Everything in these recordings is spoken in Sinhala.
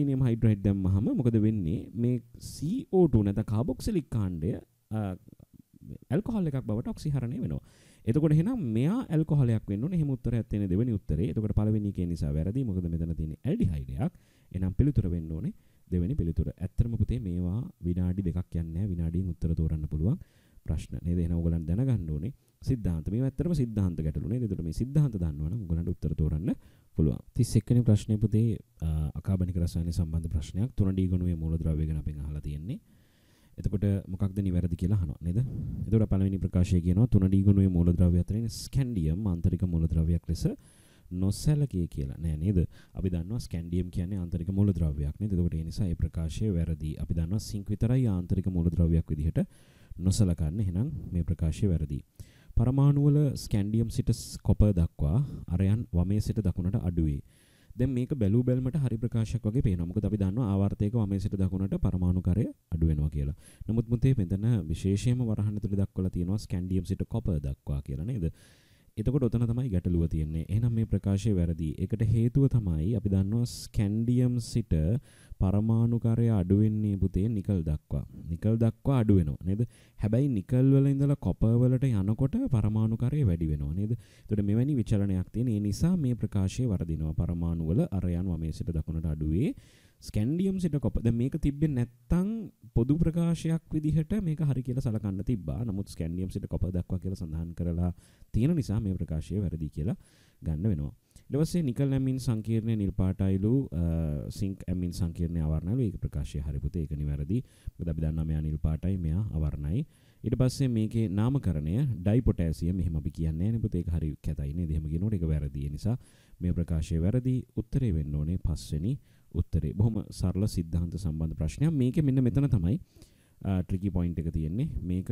ඇල්මිනියම් හයිඩ්‍රයිඩ් දැම්මහම මොකද වෙන්නේ මේ CO2 නැත්නම් කාබොක්සිලික් කාණ්ඩය ඇල්කොහොල් එකක් බවට ඔක්සිහරණය වෙනවා. එතකොට එහෙනම් මෙයා ඇල්කොහොලයක් වෙන්න ඕනේ. එහෙම උත්තරයක් තියෙන දෙවෙනි උත්තරේ. එතකොට පළවෙනි එකේ නිසා වැරදි. මොකද මෙතන තියෙන්නේ ඇල්ඩිහයිඩයක්. එහෙනම් පිළිතුර වෙන්න ඕනේ දෙවෙනි පිළිතුර. ඇත්තටම පුතේ මේවා විනාඩි 2ක් යන්නේ නැහැ. විනාඩියෙන් උත්තර තෝරන්න පුළුවන් ප්‍රශ්න. නේද? එහෙනම් ඔයගලන් දැනගන්න ඕනේ සිද්ධාන්ත. මේවා ඇත්තටම සිද්ධාන්ත ගැටලු නේද? එතකොට මේ සිද්ධාන්ත දන්නවනම් ඔයගලන්ට උත්තර තෝරන්න පුළුවන්. 31 වෙනි ප්‍රශ්නේ පුතේ අකාබනික රසායන සම්බන්ධ ප්‍රශ්නයක්. 3D ගුණයේ මූලද්‍රව්‍ය ගැන අපෙන් අහලා තියෙන්නේ. එතකොට මොකක්ද නිවැරදි කියලා අහනවා නේද? එතකොට පළවෙනි ප්‍රකාශය කියනවා 3D ගුණයේ මූලද්‍රව්‍ය අතරින් ස්කැන්ඩියම් ආන්තරික මූලද්‍රව්‍යයක් ලෙස නොසැලකේ කියලා. නෑ නේද? අපි දන්නවා ස්කැන්ඩියම් කියන්නේ ආන්තරික මූලද්‍රව්‍යයක් නේද? එතකොට ඒ නිසා මේ ප්‍රකාශය වැරදි. අපි දන්නවා සිංක් විතරයි ආන්තරික මූලද්‍රව්‍යයක් විදිහට නොසලකන්නේ. එහෙනම් මේ ප්‍රකාශය වැරදි. පරමාණු වල ස්කැන්ඩියම් සිට කොපර් දක්වා අරයන් වමේ සිට දකුණට අඩුවේ. දැන් මේක බැලු බැලමට හරි ප්‍රකාශයක් වගේ පේනවා. මොකද අපි දන්නවා ආවර්තයක වමේ සිට දකුණට පරමාණු කාර්ය අඩු වෙනවා කියලා. නමුත් මුතේ මෙතන විශේෂයෙන්ම වරහන් ඇතුලේ දක්වලා තියෙනවා ස්කැන්ඩියම් සිට කොපර් දක්වා කියලා නේද? එතකොට උතන තමයි ගැටලුව තියෙන්නේ. එහෙනම් මේ ප්‍රකාශය වැරදි. ඒකට හේතුව තමයි අපි දන්නවා ස්කැන්ඩියම් සිට පරමාණු කාර්ය අඩු වෙන්නේ පුතේ නිකල් දක්වා. නිකල් දක්වා අඩු වෙනවා නේද? හැබැයි නිකල් වල ඉඳලා කොපර් වලට යනකොට පරමාණු කාර්ය වැඩි වෙනවා නේද? එතකොට මෙවැනි විචලනයක් තියෙන. ඒ නිසා මේ ප්‍රකාශය වරදිනවා. පරමාණු වල අරයන් වමේ සිට දකුණට අඩුවේ ස්කැන්ඩියම් සිට කොපර්. දැන් මේක තිබ්බේ නැත්තම් පොදු ප්‍රකාශයක් විදිහට මේක හරි කියලා සලකන්න තිබ්බා. නමුත් ස්කැන්ඩියම් සිට කොපර් දක්වා කියලා සඳහන් කරලා තියෙන නිසා මේ ප්‍රකාශය වැරදි කියලා ගන්න වෙනවා. ඊට පස්සේ නිකල් ඇමින් සංකීර්ණයේ නිල් පාටයිලු සිංක් ඇමින් සංකීර්ණයේ අවර්ණයිලු. ඒක ප්‍රකාශය හරි පුතේ. ඒක නිවැරදි. මොකද අපි දන්නවා මෙයා නිල් පාටයි මෙයා අවර්ණයි. ඊට පස්සේ මේකේ නාමකරණය ඩයිපොටෑසියම් එහෙම අපි කියන්නේ නැහැ නේ පුතේ. ඒක හරි කැතයි නේද? එහෙම කියනකොට ඒක වැරදි. ඒ නිසා මේ ප්‍රකාශය වැරදි. උත්තරේ වෙන්න ඕනේ පස්වෙනි උත්තරේ. බොහොම සරල සිද්ධාන්ත සම්බන්ධ ප්‍රශ්නයක්. මේකේ මෙන්න මෙතන තමයි ට්‍රිකි පොයින්ට් එක තියෙන්නේ. මේක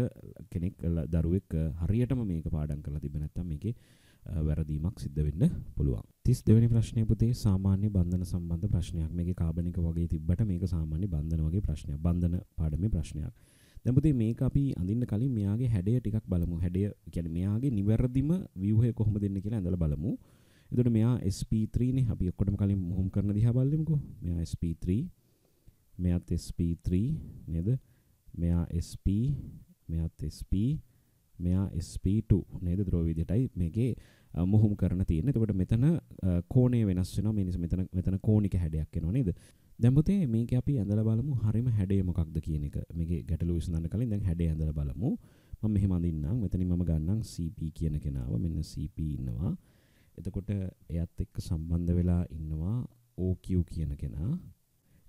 කෙනෙක් දරුවෙක් හරියටම මේක පාඩම් කරලා තිබෙ නැත්නම් මේකේ වැරදීමක් සිද්ධ වෙන්න පුළුවන්. 32 වෙනි ප්‍රශ්නය පුතේ සාමාන්‍ය බන්ධන සම්බන්ධ ප්‍රශ්නයක්. මේකේ කාබනික වගේ තිබ්බට මේක සාමාන්‍ය බන්ධන වගේ ප්‍රශ්නයක්. බන්ධන පාඩමේ ප්‍රශ්නයක්. දැන් පුතේ මේක අපි අඳින්න කලින් මෙයාගේ හැඩය ටිකක් බලමු. හැඩය කියන්නේ මෙයාගේ නිවැරදිම ව්‍යුහය කොහොමද දෙන්නේ කියලා ඇඳලා බලමු. එතකොට මෙයා SP3 නේ. අපි ඔක්කොටම කලින් මොහොම් කරන දිහා බලමුකෝ. මෙයා SP3 මෙයාත් SP3 නේද? මෙයා SP මෙයාත් SP මෙයා SP2 නේද? ද්‍රව විදියටයි මේකේ මොහොම් කරන තියෙන්නේ. එතකොට මෙතන කෝණය වෙනස් වෙනවා. මේ නිසා මෙතන කෝණික හැඩයක් එනවා නේද? දැන් පුතේ මේක අපි ඇඳලා බලමු. හරිම හැඩය මොකක්ද කියන එක. මේකේ ගැටලුව විසඳන්න කලින් දැන් හැඩය ඇඳලා බලමු. මම මෙහෙම අඳින්නම්. මෙතනින් මම ගන්නම් CP කියන කෙනාව. මෙන්න CP ඉන්නවා. එතකොට එයත් එක්ක සම්බන්ධ වෙලා ඉන්නවා OQ කියන කෙනා.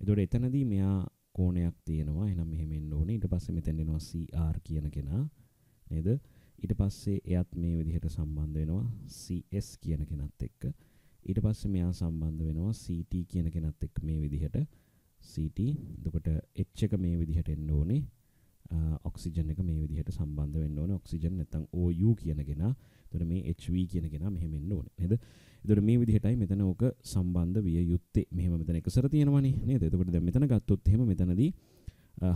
එතකොට එතනදී මෙයා කෝණයක් තියෙනවා. එහෙනම් මෙහෙම එන්න ඕනේ. ඊට පස්සේ මෙතෙන් එනවා CR කියන කෙනා. නේද? ඊට පස්සේ එයත් මේ විදිහට සම්බන්ධ වෙනවා CS කියන කෙනත් එක්ක. ඊට පස්සේ මෙයා සම්බන්ධ වෙනවා CT කියන කෙනත් එක්ක මේ විදිහට. CT. එතකොට H එක මේ විදිහට එන්න ඕනේ. ඔක්සිජන් එක මේ විදිහට සම්බන්ධ වෙන්න ඕනේ. ඔක්සිජන් නැත්නම් OU කියන කෙනා. එතකොට මේ HV කියන කෙනා මෙහෙම එන්න ඕනේ. නේද? එතකොට මේ විදිහටයි මෙතන ඕක සම්බන්ධ විය යුත්තේ. මෙහෙම මෙතන එකසර තියෙනවනේ නේද? එතකොට දැන් මෙතන ගත්තොත් එහෙම මෙතනදී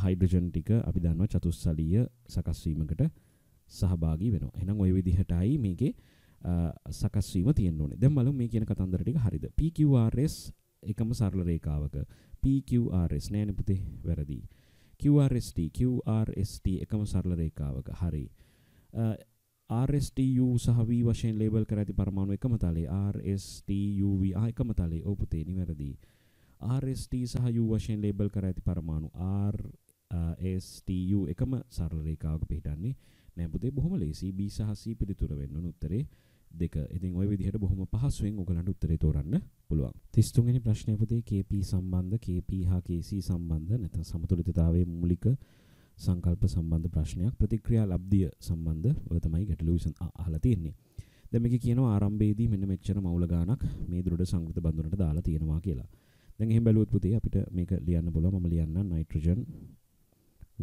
හයිඩ්‍රජන් ටික අපි දන්නවා චතුස්සලීය සකස් වීමකට සහභාගී වෙනවා. එහෙනම් ওই විදිහටයි මේකේ සකස් වීම තියෙන්න ඕනේ. දැන් බලමු මේ කියන කතන්දර ටික හරිද? PQRS එකම සරල රේඛාවක. PQRS නෑනේ පුතේ වැරදි. QRST එකම සරල රේඛාවක. හරි. RSTU සහ V වශයෙන් ලේබල් කර ඇති පරමාණු එකම තලයේ. RSTUV එකම තලයේ. ඔව් පුතේ නිවැරදි. RST සහ U වශයෙන් ලේබල් කර ඇති පරමාණු RSTU එකම සරල රේඛාවක පිහිටන්නේ. නෑ පුතේ බොහොම ලේසි. B සහ C පිළිතුර වෙන්න ඕන උත්තරේ 2. ඉතින් ওই විදිහට බොහොම පහසුවෙන් ඔයගලන්ට උත්තරේ තෝරන්න පුළුවන්. 33 වෙනි ප්‍රශ්නය පුතේ KP සම්බන්ධ KP හා KC සම්බන්ධ නැත්නම් සමතුලිතතාවයේ මූලික සංකල්ප සම්බන්ධ ප්‍රශ්නයක්. ප්‍රතික්‍රියා ලබ්ධිය සම්බන්ධ ඔය තමයි ගැටලුව අහලා තියෙන්නේ. දැන් මේක කියනවා ආරම්භයේදී මෙන්න මෙච්චර මවුල ගානක් මේ දෘಢ සංකෘත බඳුනට දාලා තියෙනවා කියලා. දැන් එහෙම බැලුවොත් පුතේ අපිට මේක ලියන්න පුළුවන්. මම ලියන්නම් නයිට්‍රජන්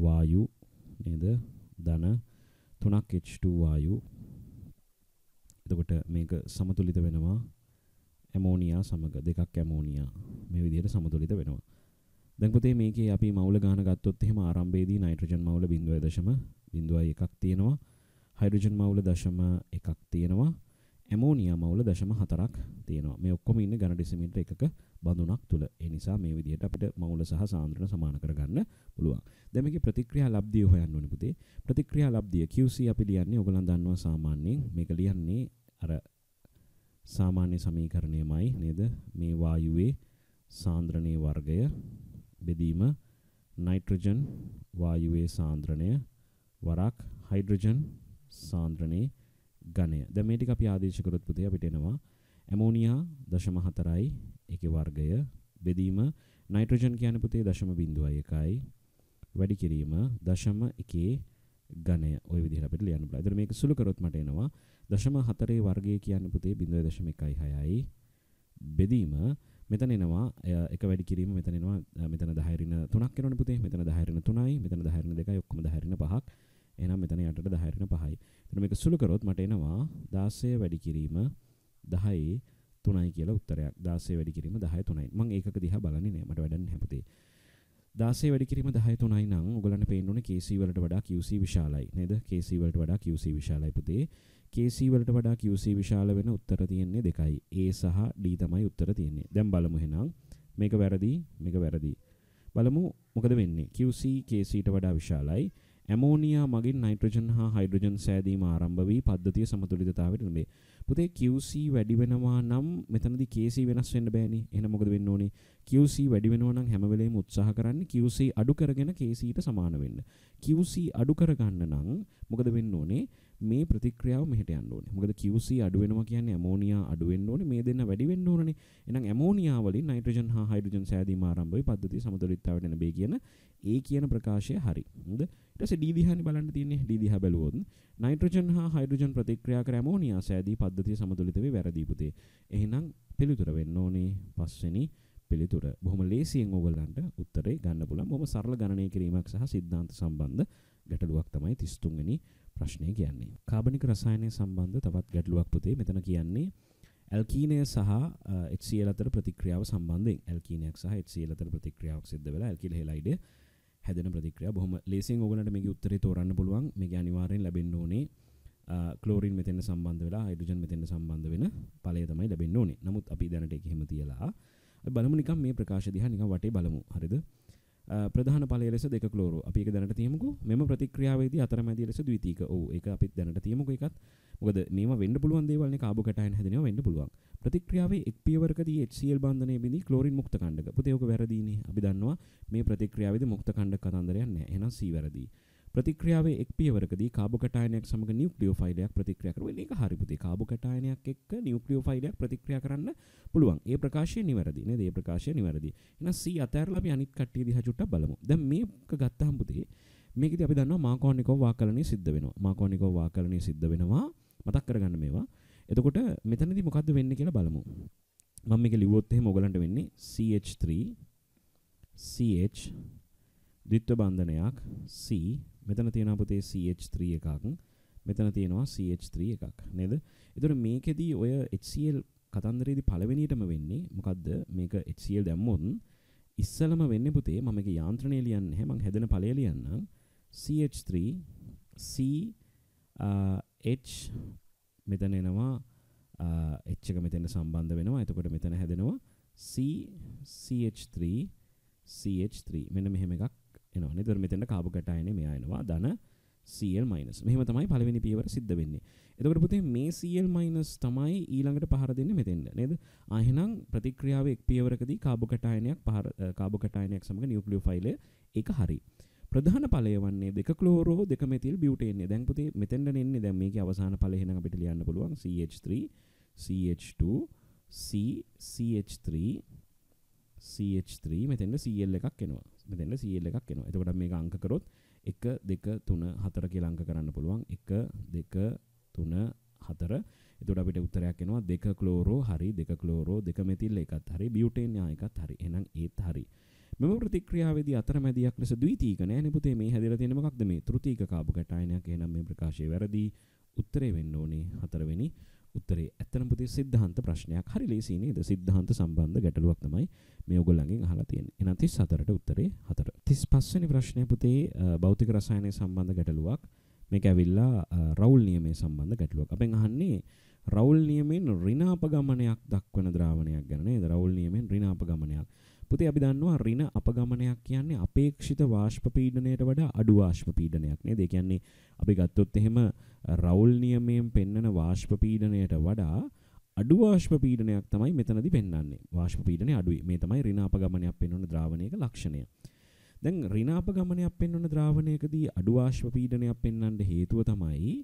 වායු නේද? ධන 3ක් H2 වායු. එතකොට මේක සමතුලිත වෙනවා ඇමෝනියා සමග 2ක් ඇමෝනියා. මේ විදිහට සමතුලිත වෙනවා. දැන් පුතේ මේකේ අපි මවුල ගාන ගත්තොත් එහෙම ආරම්භයේදී නයිට්‍රජන් මවුල 0.1 තියෙනවා. හයිඩ්‍රජන් මවුල 0.1 තියෙනවා. ඇමෝනියා මවුල 0.4ක් තියෙනවා. මේ ඔක්කොම ඉන්නේ ඝන ඩෙසිමීටර එකක බඳුනක් තුල. ඒ නිසා මේ විදිහට අපිට මවුල සහ සාන්ද්‍රණ සමාන කරගන්න පුළුවන්. දැන් මේකේ ප්‍රතික්‍රියා ලබ්ධිය හොයන්න ඕනේ පුතේ. ප්‍රතික්‍රියා ලබ්ධිය QC අපි ලියන්නේ ඔයගොල්ලන් දන්නවා සාමාන්‍යයෙන් මේක ලියන්නේ අර සාමාන්‍ය සමීකරණයමයි නේද? මේ වායුවේ සාන්ද්‍රණයේ වර්ගය බෙදීම නයිට්‍රජන් වායුවේ සාන්ද්‍රණය වරක් හයිඩ්‍රජන් සාන්ද්‍රණයේ ඝනය. දැන් මේ ටික අපි ආදේශ කරොත් පුතේ අපිට එනවා ඇමෝනියා 0.4යි ඒකේ වර්ගය බෙදීම නයිට්‍රජන් කියන්නේ පුතේ 0.1යි වැඩි කිරීම 0.1 ඝනය. ওই විදිහට අපිට ලියන්න පුළුවන්. ඒතර මේක සුළු කරොත් මට එනවා 0.4 වර්ගය කියන්නේ පුතේ 0.16යි බෙදීම මෙතන එනවා එක වැඩි කිරීම මෙතන එනවා මෙතන 10 ඍණ 3ක් එනවනේ පුතේ. මෙතන 10 ඍණ 3යි මෙතන 10 ඍණ 2යි ඔක්කොම 10 ඍණ 5ක්. එහෙනම් මෙතන යටට 10 ඍණ 5යි. එතන මේක සුළු කරොත් මට එනවා 16 වැඩි කිරීම 10 3යි කියලා උත්තරයක්. 16 වැඩි කිරීම 10 3යි. මම ඒකක දිහා බලන්නේ නෑ. මට වැඩක් නැහැ පුතේ. 16 වැඩි කිරීම 10 3යි නම් ඔයගලන්ට පේන්න ඕනේ KC වලට වඩා QC විශාලයි නේද? KC වලට වඩා QC විශාලයි පුතේ. KC වලට වඩා QC විශාල වෙන උත්තර තියෙන්නේ දෙකයි. A සහ D තමයි උත්තර තියෙන්නේ. දැන් බලමු එහෙනම් මේක වැරදි මේක වැරදි. බලමු මොකද වෙන්නේ? QC KC ට වඩා විශාලයි. ඇමෝනියා මගින් නයිට්‍රජන් හා හයිඩ්‍රජන් සෑදීම ආරම්භ වී පද්ධතිය සමතුලිතතාවයට නෙමෙයි. පුතේ QC වැඩි වෙනවා නම් මෙතනදී KC වෙනස් වෙන්න බෑනේ. එහෙනම් මොකද වෙන්න ඕනේ? QC වැඩි වෙනවා නම් හැම වෙලේම උත්සාහ කරන්නේ QC අඩු කරගෙන KC ට සමාන වෙන්න. QC අඩු කරගන්න නම් මොකද වෙන්න ඕනේ? මේ ප්‍රතික්‍රියාව මෙහෙට යන්න ඕනේ. මොකද QC අඩු වෙනවා කියන්නේ ඇමෝනියා අඩු වෙන්න ඕනේ. මේ දෙන්න වැඩි වෙන්න ඕනේ. එහෙනම් ඇමෝනියා වලින් නයිට්‍රජන් හා හයිඩ්‍රජන් සෑදීම ආරම්භ වී පද්ධතිය සමතුලිතතාවයට එන බේ කියන ඒ කියන ප්‍රකාශය හරි. හරිද? ඊට පස්සේ D දිහානේ බලන්න තියෙන්නේ. D දිහා බැලුවොත් නයිට්‍රජන් හා හයිඩ්‍රජන් ප්‍රතික්‍රියා කර ඇමෝනියා සෑදී පද්ධතිය සමතුලිත වේ වැරදි පුතේ. එහෙනම් පිළිතුර වෙන්න ඕනේ පස්වෙනි පිළිතුර. බොහොම ලේසියෙන් ඕගොල්ලන්ට උත්තරේ ගන්න පුළුවන්. බොහොම සරල ගණනය කිරීමක් සහ සිද්ධාන්ත සම්බන්ධ ගැටලුවක් තමයි 33 වෙනි ප්‍රශ්නේ කියන්නේ. කාබනික රසායනය සම්බන්ධ තවත් ගැටලුවක් පුතේ. මෙතන කියන්නේ ඇල්කීනය සහ HCl අතර ප්‍රතික්‍රියාව සම්බන්ධයෙන්. ඇල්කීනයක් සහ HCl අතර ප්‍රතික්‍රියාවක් සිද්ධ වෙලා ඇල්කිල් හෙලයිඩය හැදෙන ප්‍රතික්‍රියාව. බොහොම ලේසියෙන් ඕගොල්ලන්ට මේකේ උත්තරේ තෝරන්න පුළුවන්. මේක අනිවාර්යෙන් ලැබෙන්න ඕනේ ක්ලෝරින් මෙතෙන් සම්බන්ධ වෙලා හයිඩ්‍රජන් මෙතෙන් සම්බන්ධ වෙන ඵලය තමයි ලැබෙන්න ඕනේ. නමුත් අපි දැනට ඒක එහෙම තියලා අපි බලමු නිකන් මේ ප්‍රකාශ දිහා නිකන් වටේ බලමු. හරිද? ප්‍රධාන ඵලය ලෙස 2 ක්ලෝරෝ. අපි ඒක දැනට තියමුකෝ. මෙම ප්‍රතික්‍රියාවේදී අතරමැදි ලෙස ද්විතීක. ඔව් ඒක අපි දැනට තියමුකෝ ඒකත්. මොකද මේවා වෙන්න පුළුවන් දේවල් නේ කාබෝකටයන් හැදෙනවා වෙන්න පුළුවන්. ප්‍රතික්‍රියාවේ එක් පියවරකදී HCl බන්ධනයේ බිඳී ක්ලෝරින් මුක්ත කණ්ඩක. පුතේ ඔක වැරදීනේ. අපි දන්නවා මේ ප්‍රතික්‍රියාවේදී මුක්ත කණ්ඩක කතන්දරයක් නැහැ. එහෙනම් C වැරදි. ප්‍රතික්‍රියාවේ එක් පියවරකදී කාබෝකටයනයක් සමග නියුක්ලියෝෆයිලයක් ප්‍රතික්‍රියා කරනවා. ඒක හරි පුතේ. කාබෝකටයනයක් එක්ක නියුක්ලියෝෆයිලයක් ප්‍රතික්‍රියා කරන්න පුළුවන්. ඒ ප්‍රකාශය නිවැරදි නේද? ඒ ප්‍රකාශය නිවැරදි. එහෙනම් C අතහැරලා අපි අනිත් කට්ටිය දිහා චුට්ටක් බලමු. දැන් මේක ගත්තාම පුතේ මේකදී අපි දන්නවා මාකෝනිකෝව වාකලනය සිද්ධ වෙනවා. මාකෝනිකෝව වාකලනය සිද්ධ වෙනවා. මතක් කරගන්න මේවා. එතකොට මෙතනදී මොකද්ද වෙන්නේ කියලා බලමු. මම මේක ලිව්වොත් එහෙම ඔයගලන්ට වෙන්නේ CH3 CH ද්විත්ව බන්ධනයක් C මෙතන තියෙනවා පුතේ CH3 එකක් මෙතන තියෙනවා CH3 එකක් නේද? එතකොට මේකෙදී ඔය HCl කතන්දරේදී පළවෙනියටම වෙන්නේ මොකද්ද? මේක HCl දැම්මොත් ඉස්සලම වෙන්නේ පුතේ මම මේක යාන්ත්‍රණය ලියන්නේ නැහැ මම හැදෙන ඵලය ලියන්නම් CH3 C H මෙතන එනවා H එක මෙතන සම්බන්ධ වෙනවා. එතකොට මෙතන හැදෙනවා CH3 CH3 මෙන්න මෙහෙම එකක් එනවා නේද? මෙතන කාබෝකටයනේ මෙයා එනවා ධන Cl-. මෙහෙම තමයි පළවෙනි පියවර සිද්ධ වෙන්නේ. එතකොට පුතේ මේ Cl- තමයි ඊළඟට පහර දෙන්නේ මෙතෙන්ද නේද? එහෙනම් ප්‍රතික්‍රියාවේ එක් පියවරකදී කාබෝකටයනයක් සමග නියුක්ලියෝෆයිලය ඒක හරි. ප්‍රධාන ඵලය වන්නේ 2 ක්ලෝරෝ 2 මෙතිල් බියුටේන්. දැන් පුතේ මෙතෙන්ද එන්නේ දැන් මේකේ අවසාන ඵලය එහෙනම් අපිට ලියන්න පුළුවන් CH3 CH2 C CH3 CH3 මෙතෙන්ද Cl එකක් එනවා. මෙතෙන්ද Cl එකක් එනවා. එතකොට මේක අංක කරොත් 1 2 3 4 කියලා අංක කරන්න පුළුවන්. 1 2 3 4. එතකොට අපිට උත්තරයක් එනවා 2 ක්ලෝරෝ හරි 2 ක්ලෝරෝ 2 මෙතිල් එකත් හරි බියුටේන් එකත් හරි. එහෙනම් ඒත් හරි. මෙම ප්‍රතික්‍රියාවේදී අතරමැදියක් ලෙස ද්විතීක නෑනේ පුතේ මේ හැදලා තියෙන මොකක්ද මේ තෘතීක කාබෝකටයනයක්. එහෙනම් මේ ප්‍රකාශය වැරදි. උත්තරේ වෙන්න ඕනේ 4 වෙනි උත්තරේ. ඇත්තටම පුතේ සිද්ධාන්ත ප්‍රශ්නයක්. හරි ලේසි නේද? සිද්ධාන්ත සම්බන්ධ ගැටලුවක් තමයි මේ ඔයගොල්ලන්ගෙන් අහලා තියෙන්නේ. එහෙනම් 34ට උත්තරේ 4. 35 වෙනි ප්‍රශ්නය පුතේ භෞතික රසායනය සම්බන්ධ ගැටලුවක්. මේක ඇවිල්ලා රවුල් නියමයේ සම්බන්ධ ගැටලුවක්. අපෙන් අහන්නේ රවුල් නියමෙන් ඍණ අපගමනයක් දක්වන ද්‍රාවණයක් ගැන නේද? රවුල් නියමෙන් ඍණ අපගමනයක්. පුතේ අපි දන්නවා ඍණ අපගමනයක් කියන්නේ අපේක්ෂිත වාෂ්ප පීඩනයට වඩා අඩු වාෂ්ප පීඩනයක් නේද? ඒ කියන්නේ අපි ගත්තොත් එහෙම රවුල් නියමයෙන් පෙන්වන වාෂ්ප පීඩනයට වඩා අඩු වාෂ්ප පීඩනයක් තමයි මෙතනදී පෙන්වන්නේ. වාෂ්ප පීඩනය අඩුයි. මේ තමයි ඍණ අපගමනයක් පෙන්වන ද්‍රාවණයක ලක්ෂණය. දැන් ඍණ අපගමනයක් පෙන්වන ද්‍රාවණයකදී අඩු වාෂ්ප පීඩනයක් පෙන්වන්න හේතුව තමයි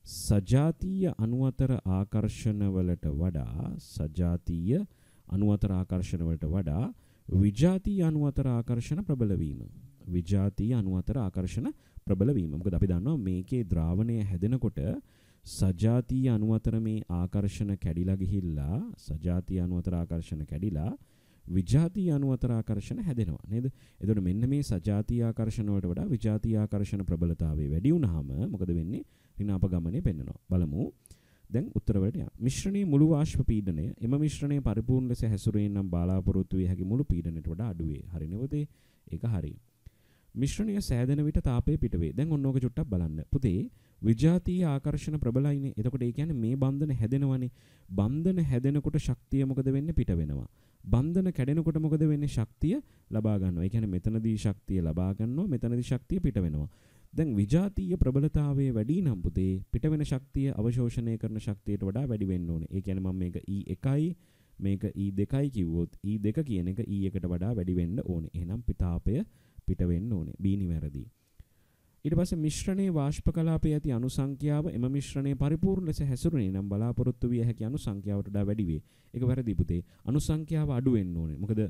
සජාතීය අණු අතර ආකර්ෂණ වලට වඩා විජාතීය අණු අතර ආකර්ෂණ ප්‍රබල වීම. විජාතීය අණු අතර ආකර්ෂණ ප්‍රබල වීම. මොකද අපි දන්නවා මේකේ ද්‍රාවණය හැදෙනකොට සජාතීය අණු අතර මේ ආකර්ෂණ කැඩිලා ගිහිල්ලා සජාතීය අණු අතර ආකර්ෂණ කැඩිලා විජාතීය අණු අතර ආකර්ෂණ හැදෙනවා නේද? එතකොට මෙන්න මේ සජාතීය ආකර්ෂණ වලට වඩා විජාතීය ආකර්ෂණ ප්‍රබලතාවය වැඩි වුණාම මොකද වෙන්නේ? ඍණ අපගමනය පෙන්වනවා. බලමු. දැන් උත්තර වලට යන්න. මිශ්‍රණයේ මුළු වාෂ්ප පීඩනය එම මිශ්‍රණයේ පරිපූර්ණ ලෙස හැසිරෙන්නේ නම් බලාපොරොත්තු විය හැකි මුළු පීඩනයට වඩා අඩු වේ. හරිනේ පුතේ? ඒක හරි. මිශ්‍රණය සෑදෙන විට තාපය පිට වේ. දැන් ඔන්න ඕක චුට්ටක් බලන්න. පුතේ විජාතීය ආකර්ෂණ ප්‍රබලයිනේ. එතකොට ඒ කියන්නේ මේ බන්ධන හැදෙනවනේ. බන්ධන හැදෙනකොට ශක්තිය මොකද වෙන්නේ? පිට වෙනවා. බන්ධන කැඩෙනකොට මොකද වෙන්නේ? ශක්තිය ලබා ගන්නවා. ඒ කියන්නේ මෙතනදී ශක්තිය ලබා ගන්නවා, මෙතනදී ශක්තිය පිට වෙනවා. දැන් විජාතීය ප්‍රබලතාවයේ වැඩි නම් පුතේ පිට වෙන ශක්තිය අවශෝෂණය කරන ශක්තියට වඩා වැඩි වෙන්න ඕනේ. ඒ කියන්නේ මම මේක E1යි මේක E2යි කිව්වොත් E2 කියන එක E1ට වඩා වැඩි වෙන්න ඕනේ. එහෙනම් පිතාපය පිට වෙන්න ඕනේ. B නිවැරදි. ඊට පස්සේ මිශ්‍රණයේ වාෂ්ප කලාපයේ ඇති අණු සංඛ්‍යාව එම මිශ්‍රණයේ පරිපූර්ණ ලෙස හැසිරුනේ නම් බලාපොරොත්තු විය හැකි අණු සංඛ්‍යාවට වඩා වැඩි වේ. ඒක වැරදි පුතේ. අණු සංඛ්‍යාව අඩු වෙන්න ඕනේ. මොකද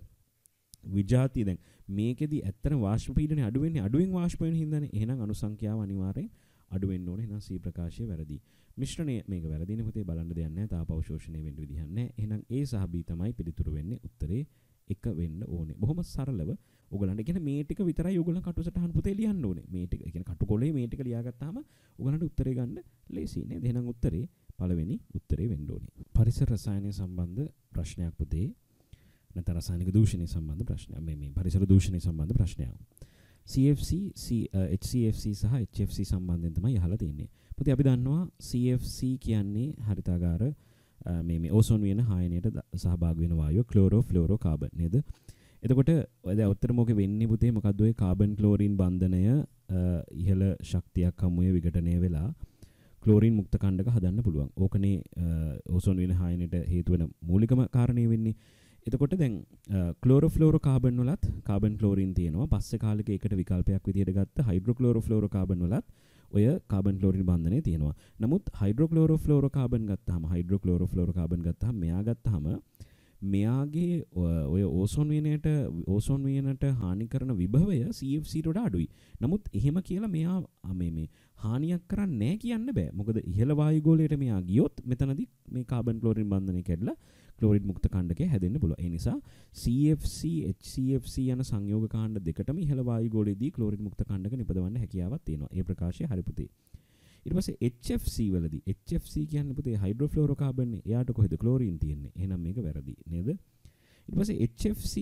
විජාතිය දැන් මේකෙදි ඇත්තටම වාෂ්ප පීඩනය අඩු වෙන්නේ අඩුවෙන් වාෂ්ප වෙන හින්දානේ. එහෙනම් අණු සංඛ්‍යාව අනිවාර්යෙන් අඩු වෙන්න ඕනේ. එහෙනම් C ප්‍රකාශය වැරදි. මිශ්‍රණය මේක වැරදිනේ පුතේ. බලන්න දෙයක් නැහැ. තාප අවශෝෂණය වෙන්න විදිහක් නැහැ. එහෙනම් A සහ B තමයි පිළිතුරු වෙන්නේ. උත්තරේ 1 වෙන්න ඕනේ. බොහොම සරලව ඔයගලන්ට කියන මේ ටික විතරයි ඔයගලන් කටුසටහන් පුතේ ලියන්න ඕනේ. මේ ටික කියන්නේ කටුකොලේ මේ ටික ලියාගත්තාම ඔයගලන්ට උත්තරේ ගන්න ලේසි නේද? එහෙනම් උත්තරේ පළවෙනි උත්තරේ වෙන්න ඕනේ. පරිසර රසායනය සම්බන්ධ ප්‍රශ්නයක් පුතේ. නැත්නම් රසායනික දූෂණය සම්බන්ධ ප්‍රශ්නයක්. මේ පරිසර දූෂණය සම්බන්ධ ප්‍රශ්නයක්. CFC, HCFC සහ HFC සම්බන්ධයෙන් තමයි අහලා තියෙන්නේ. පුතේ අපි දන්නවා CFC කියන්නේ හරිතාගාර මේ ඕසෝන් වියන හායනයට සහභාගී වෙන වායුව ක්ලෝරෝෆ්ලෝරෝකාබන් නේද? එතකොට දැන් උත්තර මොකෙ වෙන්නේ පුතේ? මොකද්ද ඔය කාබන් ක්ලෝරින් බන්ධනය ඉහළ ශක්තියක් හමුවේ විඝටනය වෙලා ක්ලෝරින් මුක්ත කණ්ඩක හදන්න පුළුවන්. ඕකනේ ඕසෝන් වියන හායනයට හේතු වෙන මූලිකම කාරණේ වෙන්නේ. එතකොට දැන් ක්ලෝරෝෆ්ලෝරෝකාබන් වලත් කාබන් ක්ලෝරින් තියෙනවා. පස්සේ කාලෙක ඒකට විකල්පයක් විදිහට ගත්ත හයිඩ්‍රෝක්ලෝරෝෆ්ලෝරෝකාබන් වලත් ඔය කාබන් ක්ලෝරින් බන්ධනය තියෙනවා. නමුත් හයිඩ්‍රෝක්ලෝරෝෆ්ලෝරෝකාබන් ගත්තාම මෙයා ගත්තාම මෙයාගේ ඔය ඕසෝන් වියනට හානි කරන විභවය CFC ට වඩා අඩුයි. නමුත් එහෙම කියලා මෙයා මේ හානියක් කරන්නේ නැහැ කියන්න බෑ. මොකද ඉහළ වායුගෝලයට මෙයා ගියොත් මෙතනදී මේ කාබන් ක්ලෝරින් බන්ධනය කැඩලා ක්ලෝරින් මුක්ත කණ්ඩකය හැදෙන්න පුළුවන්. ඒ නිසා CFC, HCFC යන සංයෝග කාණ්ඩ දෙකටම ඉහළ වායුගෝලයේදී ක්ලෝරින් මුක්ත කණ්ඩක නිපදවන්න හැකියාවක් තියෙනවා. ඒ ප්‍රකාශය හරි පුතේ. ඊට පස්සේ HFC වලදී HFC කියන්නේ පුතේ හයිඩ්‍රෝෆ්ලෝරෝකාබන් නේ. එයාට කොහෙද ක්ලෝරින් තියෙන්නේ? එහෙනම් මේක වැරදි නේද? ඊට පස්සේ HFC,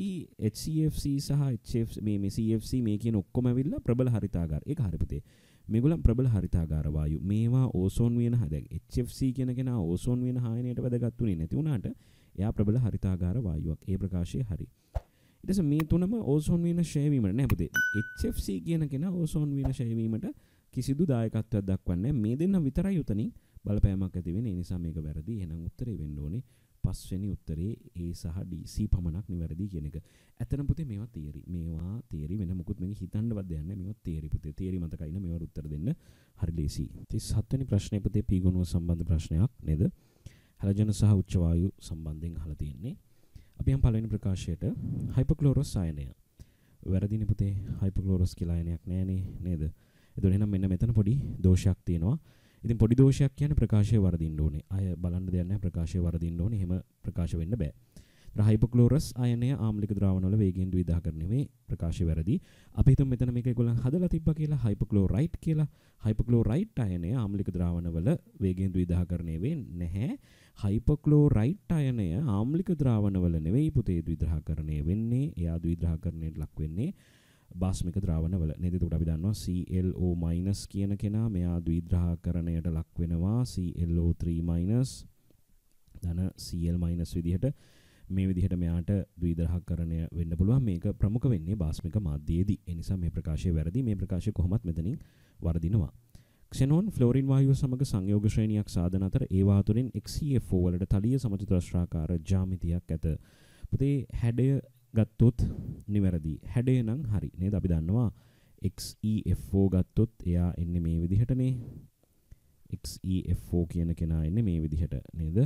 HCFC සහ HFC මේ CFC මේ කියන ඔක්කොම ඇවිල්ලා ප්‍රබල හරිතාගාර. ඒක හරි පුතේ. මේගොල්ලන් ප්‍රබල හරිතාගාර වායු. මේවා ඕසෝන් වියන දැන් HFC කියන කෙනා ඕසෝන් වියන හායනයට වැදගත් උනේ නැති වුණාට එයා ප්‍රබල හරිතාගාර වායුවක්. ඒ ප්‍රකාශය හරි. ඊට පස්සේ මේ තුනම ඕසෝන් වියන ෂය වීමට නෑ පුතේ. HFC කියන කෙනා ඕසෝන් වියන ෂය වීමට කිසිදු දායකත්වයක් දක්වන්නේ නැහැ. මේ දෙන්න විතරයි උතනින් බලපෑමක් ඇති වෙන්නේ. ඒ නිසා මේක වැරදි. එහෙනම් උත්තරේ වෙන්න ඕනේ පස්වෙනි උත්තරේ A සහ D C පමණක් නිවැරදි කියන එක. ඇත්තටම පුතේ මේවා තියරි. මේවා තියරි වෙන මොකුත් මේක හිතන්නවත් දෙයක් නැහැ. මේවා තියරි පුතේ. තියරි මතකයි නේ මේවට උත්තර දෙන්න හරි ලේසි. 37 වෙනි ප්‍රශ්නේ පුතේ P ගුණුව සම්බන්ධ ප්‍රශ්නයක් නේද? හැලජන සහ උච්ච වායු සම්බන්ධයෙන් අහලා තියෙන්නේ. අපි යම් පළවෙනි ප්‍රකාශයට හයිපොක්ලෝරස් ආයනය. වැරදිනේ පුතේ. හයිපොක්ලෝරස් කියලා ආයනයක් නැහැනේ නේද? එතකොට එහෙනම් මෙන්න මෙතන පොඩි දෝෂයක් තියෙනවා. ඉතින් පොඩි දෝෂයක් කියන්නේ ප්‍රකාශය වරදින්න ඕනේ. අය බලන්න දෙයක් නැහැ ප්‍රකාශය වරදින්න ඕනේ. එහෙම ප්‍රකාශ වෙන්න බෑ. හයිපොක්ලෝරස් ආයනය ආම්ලික ද්‍රාවණවල වේගයෙන් ද්විදාහකරණය වේ. ප්‍රකාශය වැරදි. අපි හිතමු මෙතන මේක ඒගොල්ලන් හදලා තිබ්බා කියලා හයිපොක්ලෝරයිට් කියලා. හයිපොක්ලෝරයිට් ආයනය ආම්ලික ද්‍රාවණවල වේගයෙන් ද්විදාහකරණය වෙන්නේ නැහැ. හයිපොක්ලෝරයිට් ආයනය ආම්ලික ද්‍රාවණවල නෙවෙයි පුතේ ද්විදාහකරණය වෙන්නේ. එයා ද්විදාහකරණයට ලක් වෙන්නේ බාස්මික ද්‍රාවණවල නේද? එතකොට අපි දන්නවා ClO- කියන කෙනා මෙයා ද්විග්‍රහකරණයට ලක් වෙනවා ClO3- ධන Cl- විදිහට මේ විදිහට මෙයාට ද්විදරහකරණය වෙන්න පුළුවන්. මේක ප්‍රමුඛ වෙන්නේ බාස්මික මාධ්‍යයේදී. ඒ නිසා මේ ප්‍රකාශය වැරදි. මේ ප්‍රකාශය කොහොමත් මෙතනින් වර්ධිනවා. ක්ෂෙනෝන් ෆ්ලෝරින් වායුව සමග සංයෝග ශ්‍රේණියක් සාධන අතර ඒවා තුලින් XeFO වලට තලීය සමචතුරස්‍රාකාර ජ්‍යාමිතියක් ඇත. පුතේ හැඩය ගත්තොත් නිවැරදි. හැඩය නම් හරි නේද? අපි දන්නවා XeFO ගත්තොත් එයා එන්නේ මේ විදිහටනේ. XeFO කියන කෙනා එන්නේ මේ විදිහට නේද?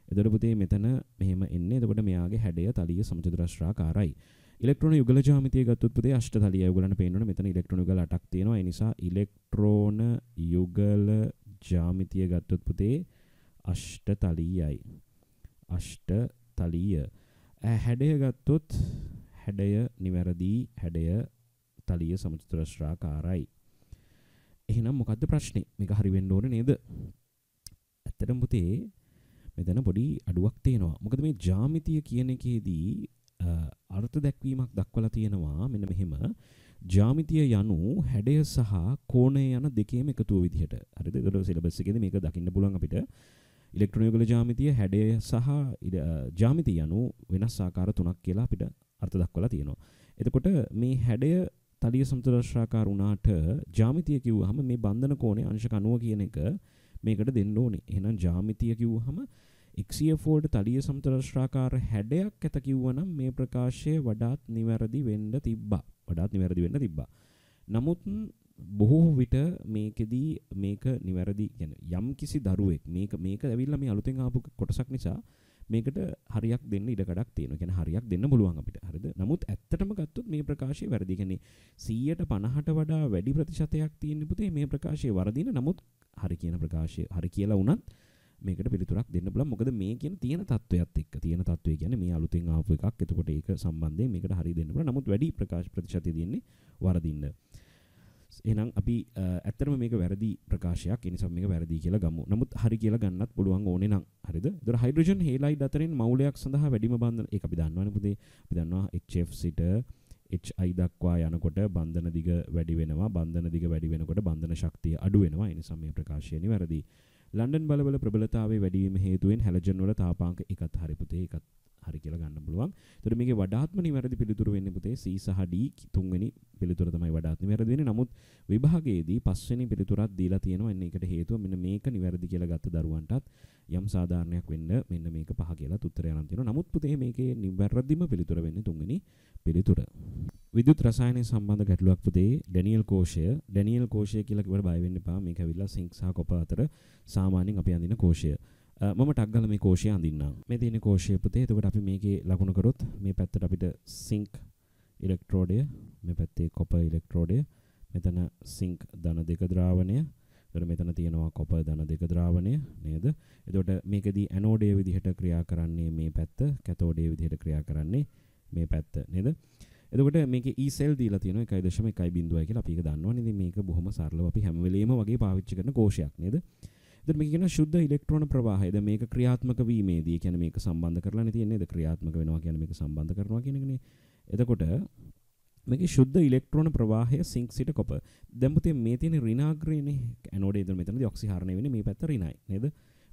එතකොට පුතේ මෙතන මෙහෙම එන්නේ. එතකොට මෙයාගේ හැඩය තලීය සමචතුරස්‍රාකාරයි. ඉලෙක්ට්‍රෝන යුගල ජ්‍යාමිතිය ගත්තොත් පුතේ අෂ්ටතලීය යුගලන පේනවනේ. මෙතන ඉලෙක්ට්‍රෝන යුගල 8ක් තියෙනවා. ඒ නිසා ඉලෙක්ට්‍රෝන යුගල ජ්‍යාමිතිය ගත්තොත් පුතේ අෂ්ටතලීයයි. අෂ්ටතලීය. හැඩය ගත්තොත් හැඩය නිවැරදි. හැඩය තලීය සමචතුරස්‍රාකාරයි. එහෙනම් මොකද්ද ප්‍රශ්නේ? මේක හරි වෙන්න ඕනේ නේද? ඇත්තටම පුතේ මෙතන පොඩි අඩුවක් තියෙනවා. මොකද මේ ජ්‍යාමිතිය කියන එකේදී අර්ථ දැක්වීමක් දක්වලා තියෙනවා මෙන්න මෙහෙම. ජ්‍යාමිතිය යනු හැඩය සහ කෝණය යන දෙකේම එකතුව විදිහට. හරිද? ඒකට සිලබස් එකේදී මේක දකින්න පුළුවන් අපිට. ඉලෙක්ට්‍රෝන යුගල ජ්‍යාමිතිය හැඩය සහ ජ්‍යාමිතිය යනු වෙනස් ආකාර තුනක් කියලා අපිට අර්ථ දක්වලා තියෙනවා. එතකොට මේ හැඩය තලීය සමචතුරස්‍රාකාර වුණාට ජ්‍යාමිතිය කිව්වහම මේ බන්ධන කෝණය අංශක 90 කියන එක මේකට දෙන්න ඕනේ. එහෙනම් ජ්‍යාමිතිය කිව්වහම XeFO වලට තලීය සමචතුරස්‍රාකාර හැඩයක් ඇත කිව්වනම් මේ ප්‍රකාශය වඩාත් නිවැරදි වෙන්න තිබ්බා. නමුත් බොහෝ විට මේකෙදී මේක නිවැරදි කියන්නේ යම් කිසි දරුවෙක් මේක ඇවිල්ලා මේ අලුතෙන් ආපු කොටසක් නිසා මේකට හරියක් දෙන්න ඉඩකඩක් තියෙනවා. කියන්නේ හරියක් දෙන්න පුළුවන් අපිට. හරිද? නමුත් ඇත්තටම ගත්තොත් මේ ප්‍රකාශය වැරදි. කියන්නේ 150ට වඩා වැඩි ප්‍රතිශතයක් තියෙන පුතේ මේ ප්‍රකාශය වරදින. නමුත් හරි කියන ප්‍රකාශය හරි කියලා වුණත් මේකට පිළිතුරක් දෙන්න පුළුවන්. මොකද මේ කියන තියෙන තත්වයක් එක්ක. තියෙන තත්වය කියන්නේ මේ අලුතෙන් ආපු එකක්. එතකොට ඒක සම්බන්ධයෙන් මේකට හරි දෙන්න පුළුවන්. නමුත් වැඩි ප්‍රකාශ ප්‍රතිශතය දෙන්නේ වරදින්න. එහෙනම් අපි ඇත්තටම මේක වැරදි ප්‍රකාශයක්. ඒ නිසා මේක වැරදි කියලා ගමු. නමුත් හරි කියලා ගන්නත් පුළුවන් ඕනේ නම්. හරිද? ඒතර හයිඩ්‍රජන් හේලයිඩ් අතරින් මවුලයක් සඳහා වැඩිම බන්ධන ඒක අපි දන්නවනේ පුතේ. අපි දන්නවා HF සිට HI දක්වා යනකොට බන්ධන දිග වැඩි වෙනවා. බන්ධන දිග වැඩි වෙනකොට බන්ධන ශක්තිය අඩු වෙනවා. ඒ නිසා මේ ප්‍රකාශය නිවැරදි. ලන්ඩන් බලවල ප්‍රබලතාවයේ වැඩි වීම හේතුවෙන් හැලජන් වල තාපාංක එකත් හරි පුතේ. ඒකත් හරි කියලා ගන්න පුළුවන්. ඒතර මේකේ වඩාත්ම නිවැරදි පිළිතුර වෙන්නේ පුතේ C සහ D තුන්වෙනි පිළිතුර තමයි වඩාත් නිවැරදි වෙන්නේ. නමුත් විභාගයේදී පස්වෙනි පිළිතුරක් දීලා තියෙනවා. එන්න ඒකට හේතුව මෙන්න මේක නිවැරදි කියලා ගත්ත දරුවන්ටත් යම් සාධාරණයක් වෙන්න මෙන්න මේක 5 කියලා උත්තරය අරන් තියෙනවා. නමුත් පුතේ මේකේ නිවැරදිම පිළිතුර වෙන්නේ තුන්වෙනි පිළිතුර. විද්‍යුත් රසායනය සම්බන්ධ ගැටලුවක් පුතේ ඩැනියල් කෝෂය. ඩැනියල් කෝෂය කියලා කිව්වට බය වෙන්න එපා. මේක ඇවිල්ලා සිංක් සහ කොපර් අතර සාමාන්‍යයෙන් අපි අඳින කෝෂය. මම ටක් ගාලා මේ කෝෂය අඳින්නම්. මේ තියෙන කෝෂය පුතේ. එතකොට අපි මේකේ ලකුණු කරොත් මේ පැත්තට අපිට සිංක් ඉලෙක්ට්‍රෝඩය, මේ පැත්තේ කොපර් ඉලෙක්ට්‍රෝඩය, මෙතන සිංක් ධන 2 ද්‍රාවණය. එතකොට මෙතන තියෙනවා කොපර් ධන 2 ද්‍රාවණය නේද? එතකොට මේකෙදී ඇනෝඩයේ විදිහට ක්‍රියා කරන්නේ මේ පැත්ත, කැතෝඩයේ විදිහට ක්‍රියා කරන්නේ මේ පැත්ත නේද? එතකොට මේකේ E cell දීලා තියෙනවා 1.1 කියලා අපි ඒක දන්නවනේ. ඉතින් මේක බොහොම සරලව අපි හැම වෙලෙම වගේ පාවිච්චි කරන කෝෂයක් නේද? එතකොට මේක කියන ශුද්ධ ඉලෙක්ට්‍රෝන ප්‍රවාහය. දැන් මේක ක්‍රියාත්මක වීමේදී කියන්නේ මේක සම්බන්ධ කරලානේ තියෙන්නේ. නේද? ක්‍රියාත්මක වෙනවා කියන්නේ මේක සම්බන්ධ කරනවා කියන එකනේ. එතකොට මේකේ ශුද්ධ ඉලෙක්ට්‍රෝන ප්‍රවාහය සිංක් සිට කොපර්. දැන් පුතේ මේ තියෙන ඍණාග්‍රේනේ ඇනෝඩේ. එතන මෙතනදී ඔක්සිහරණය වෙන්නේ මේ පැත්ත ඍණයි නේද?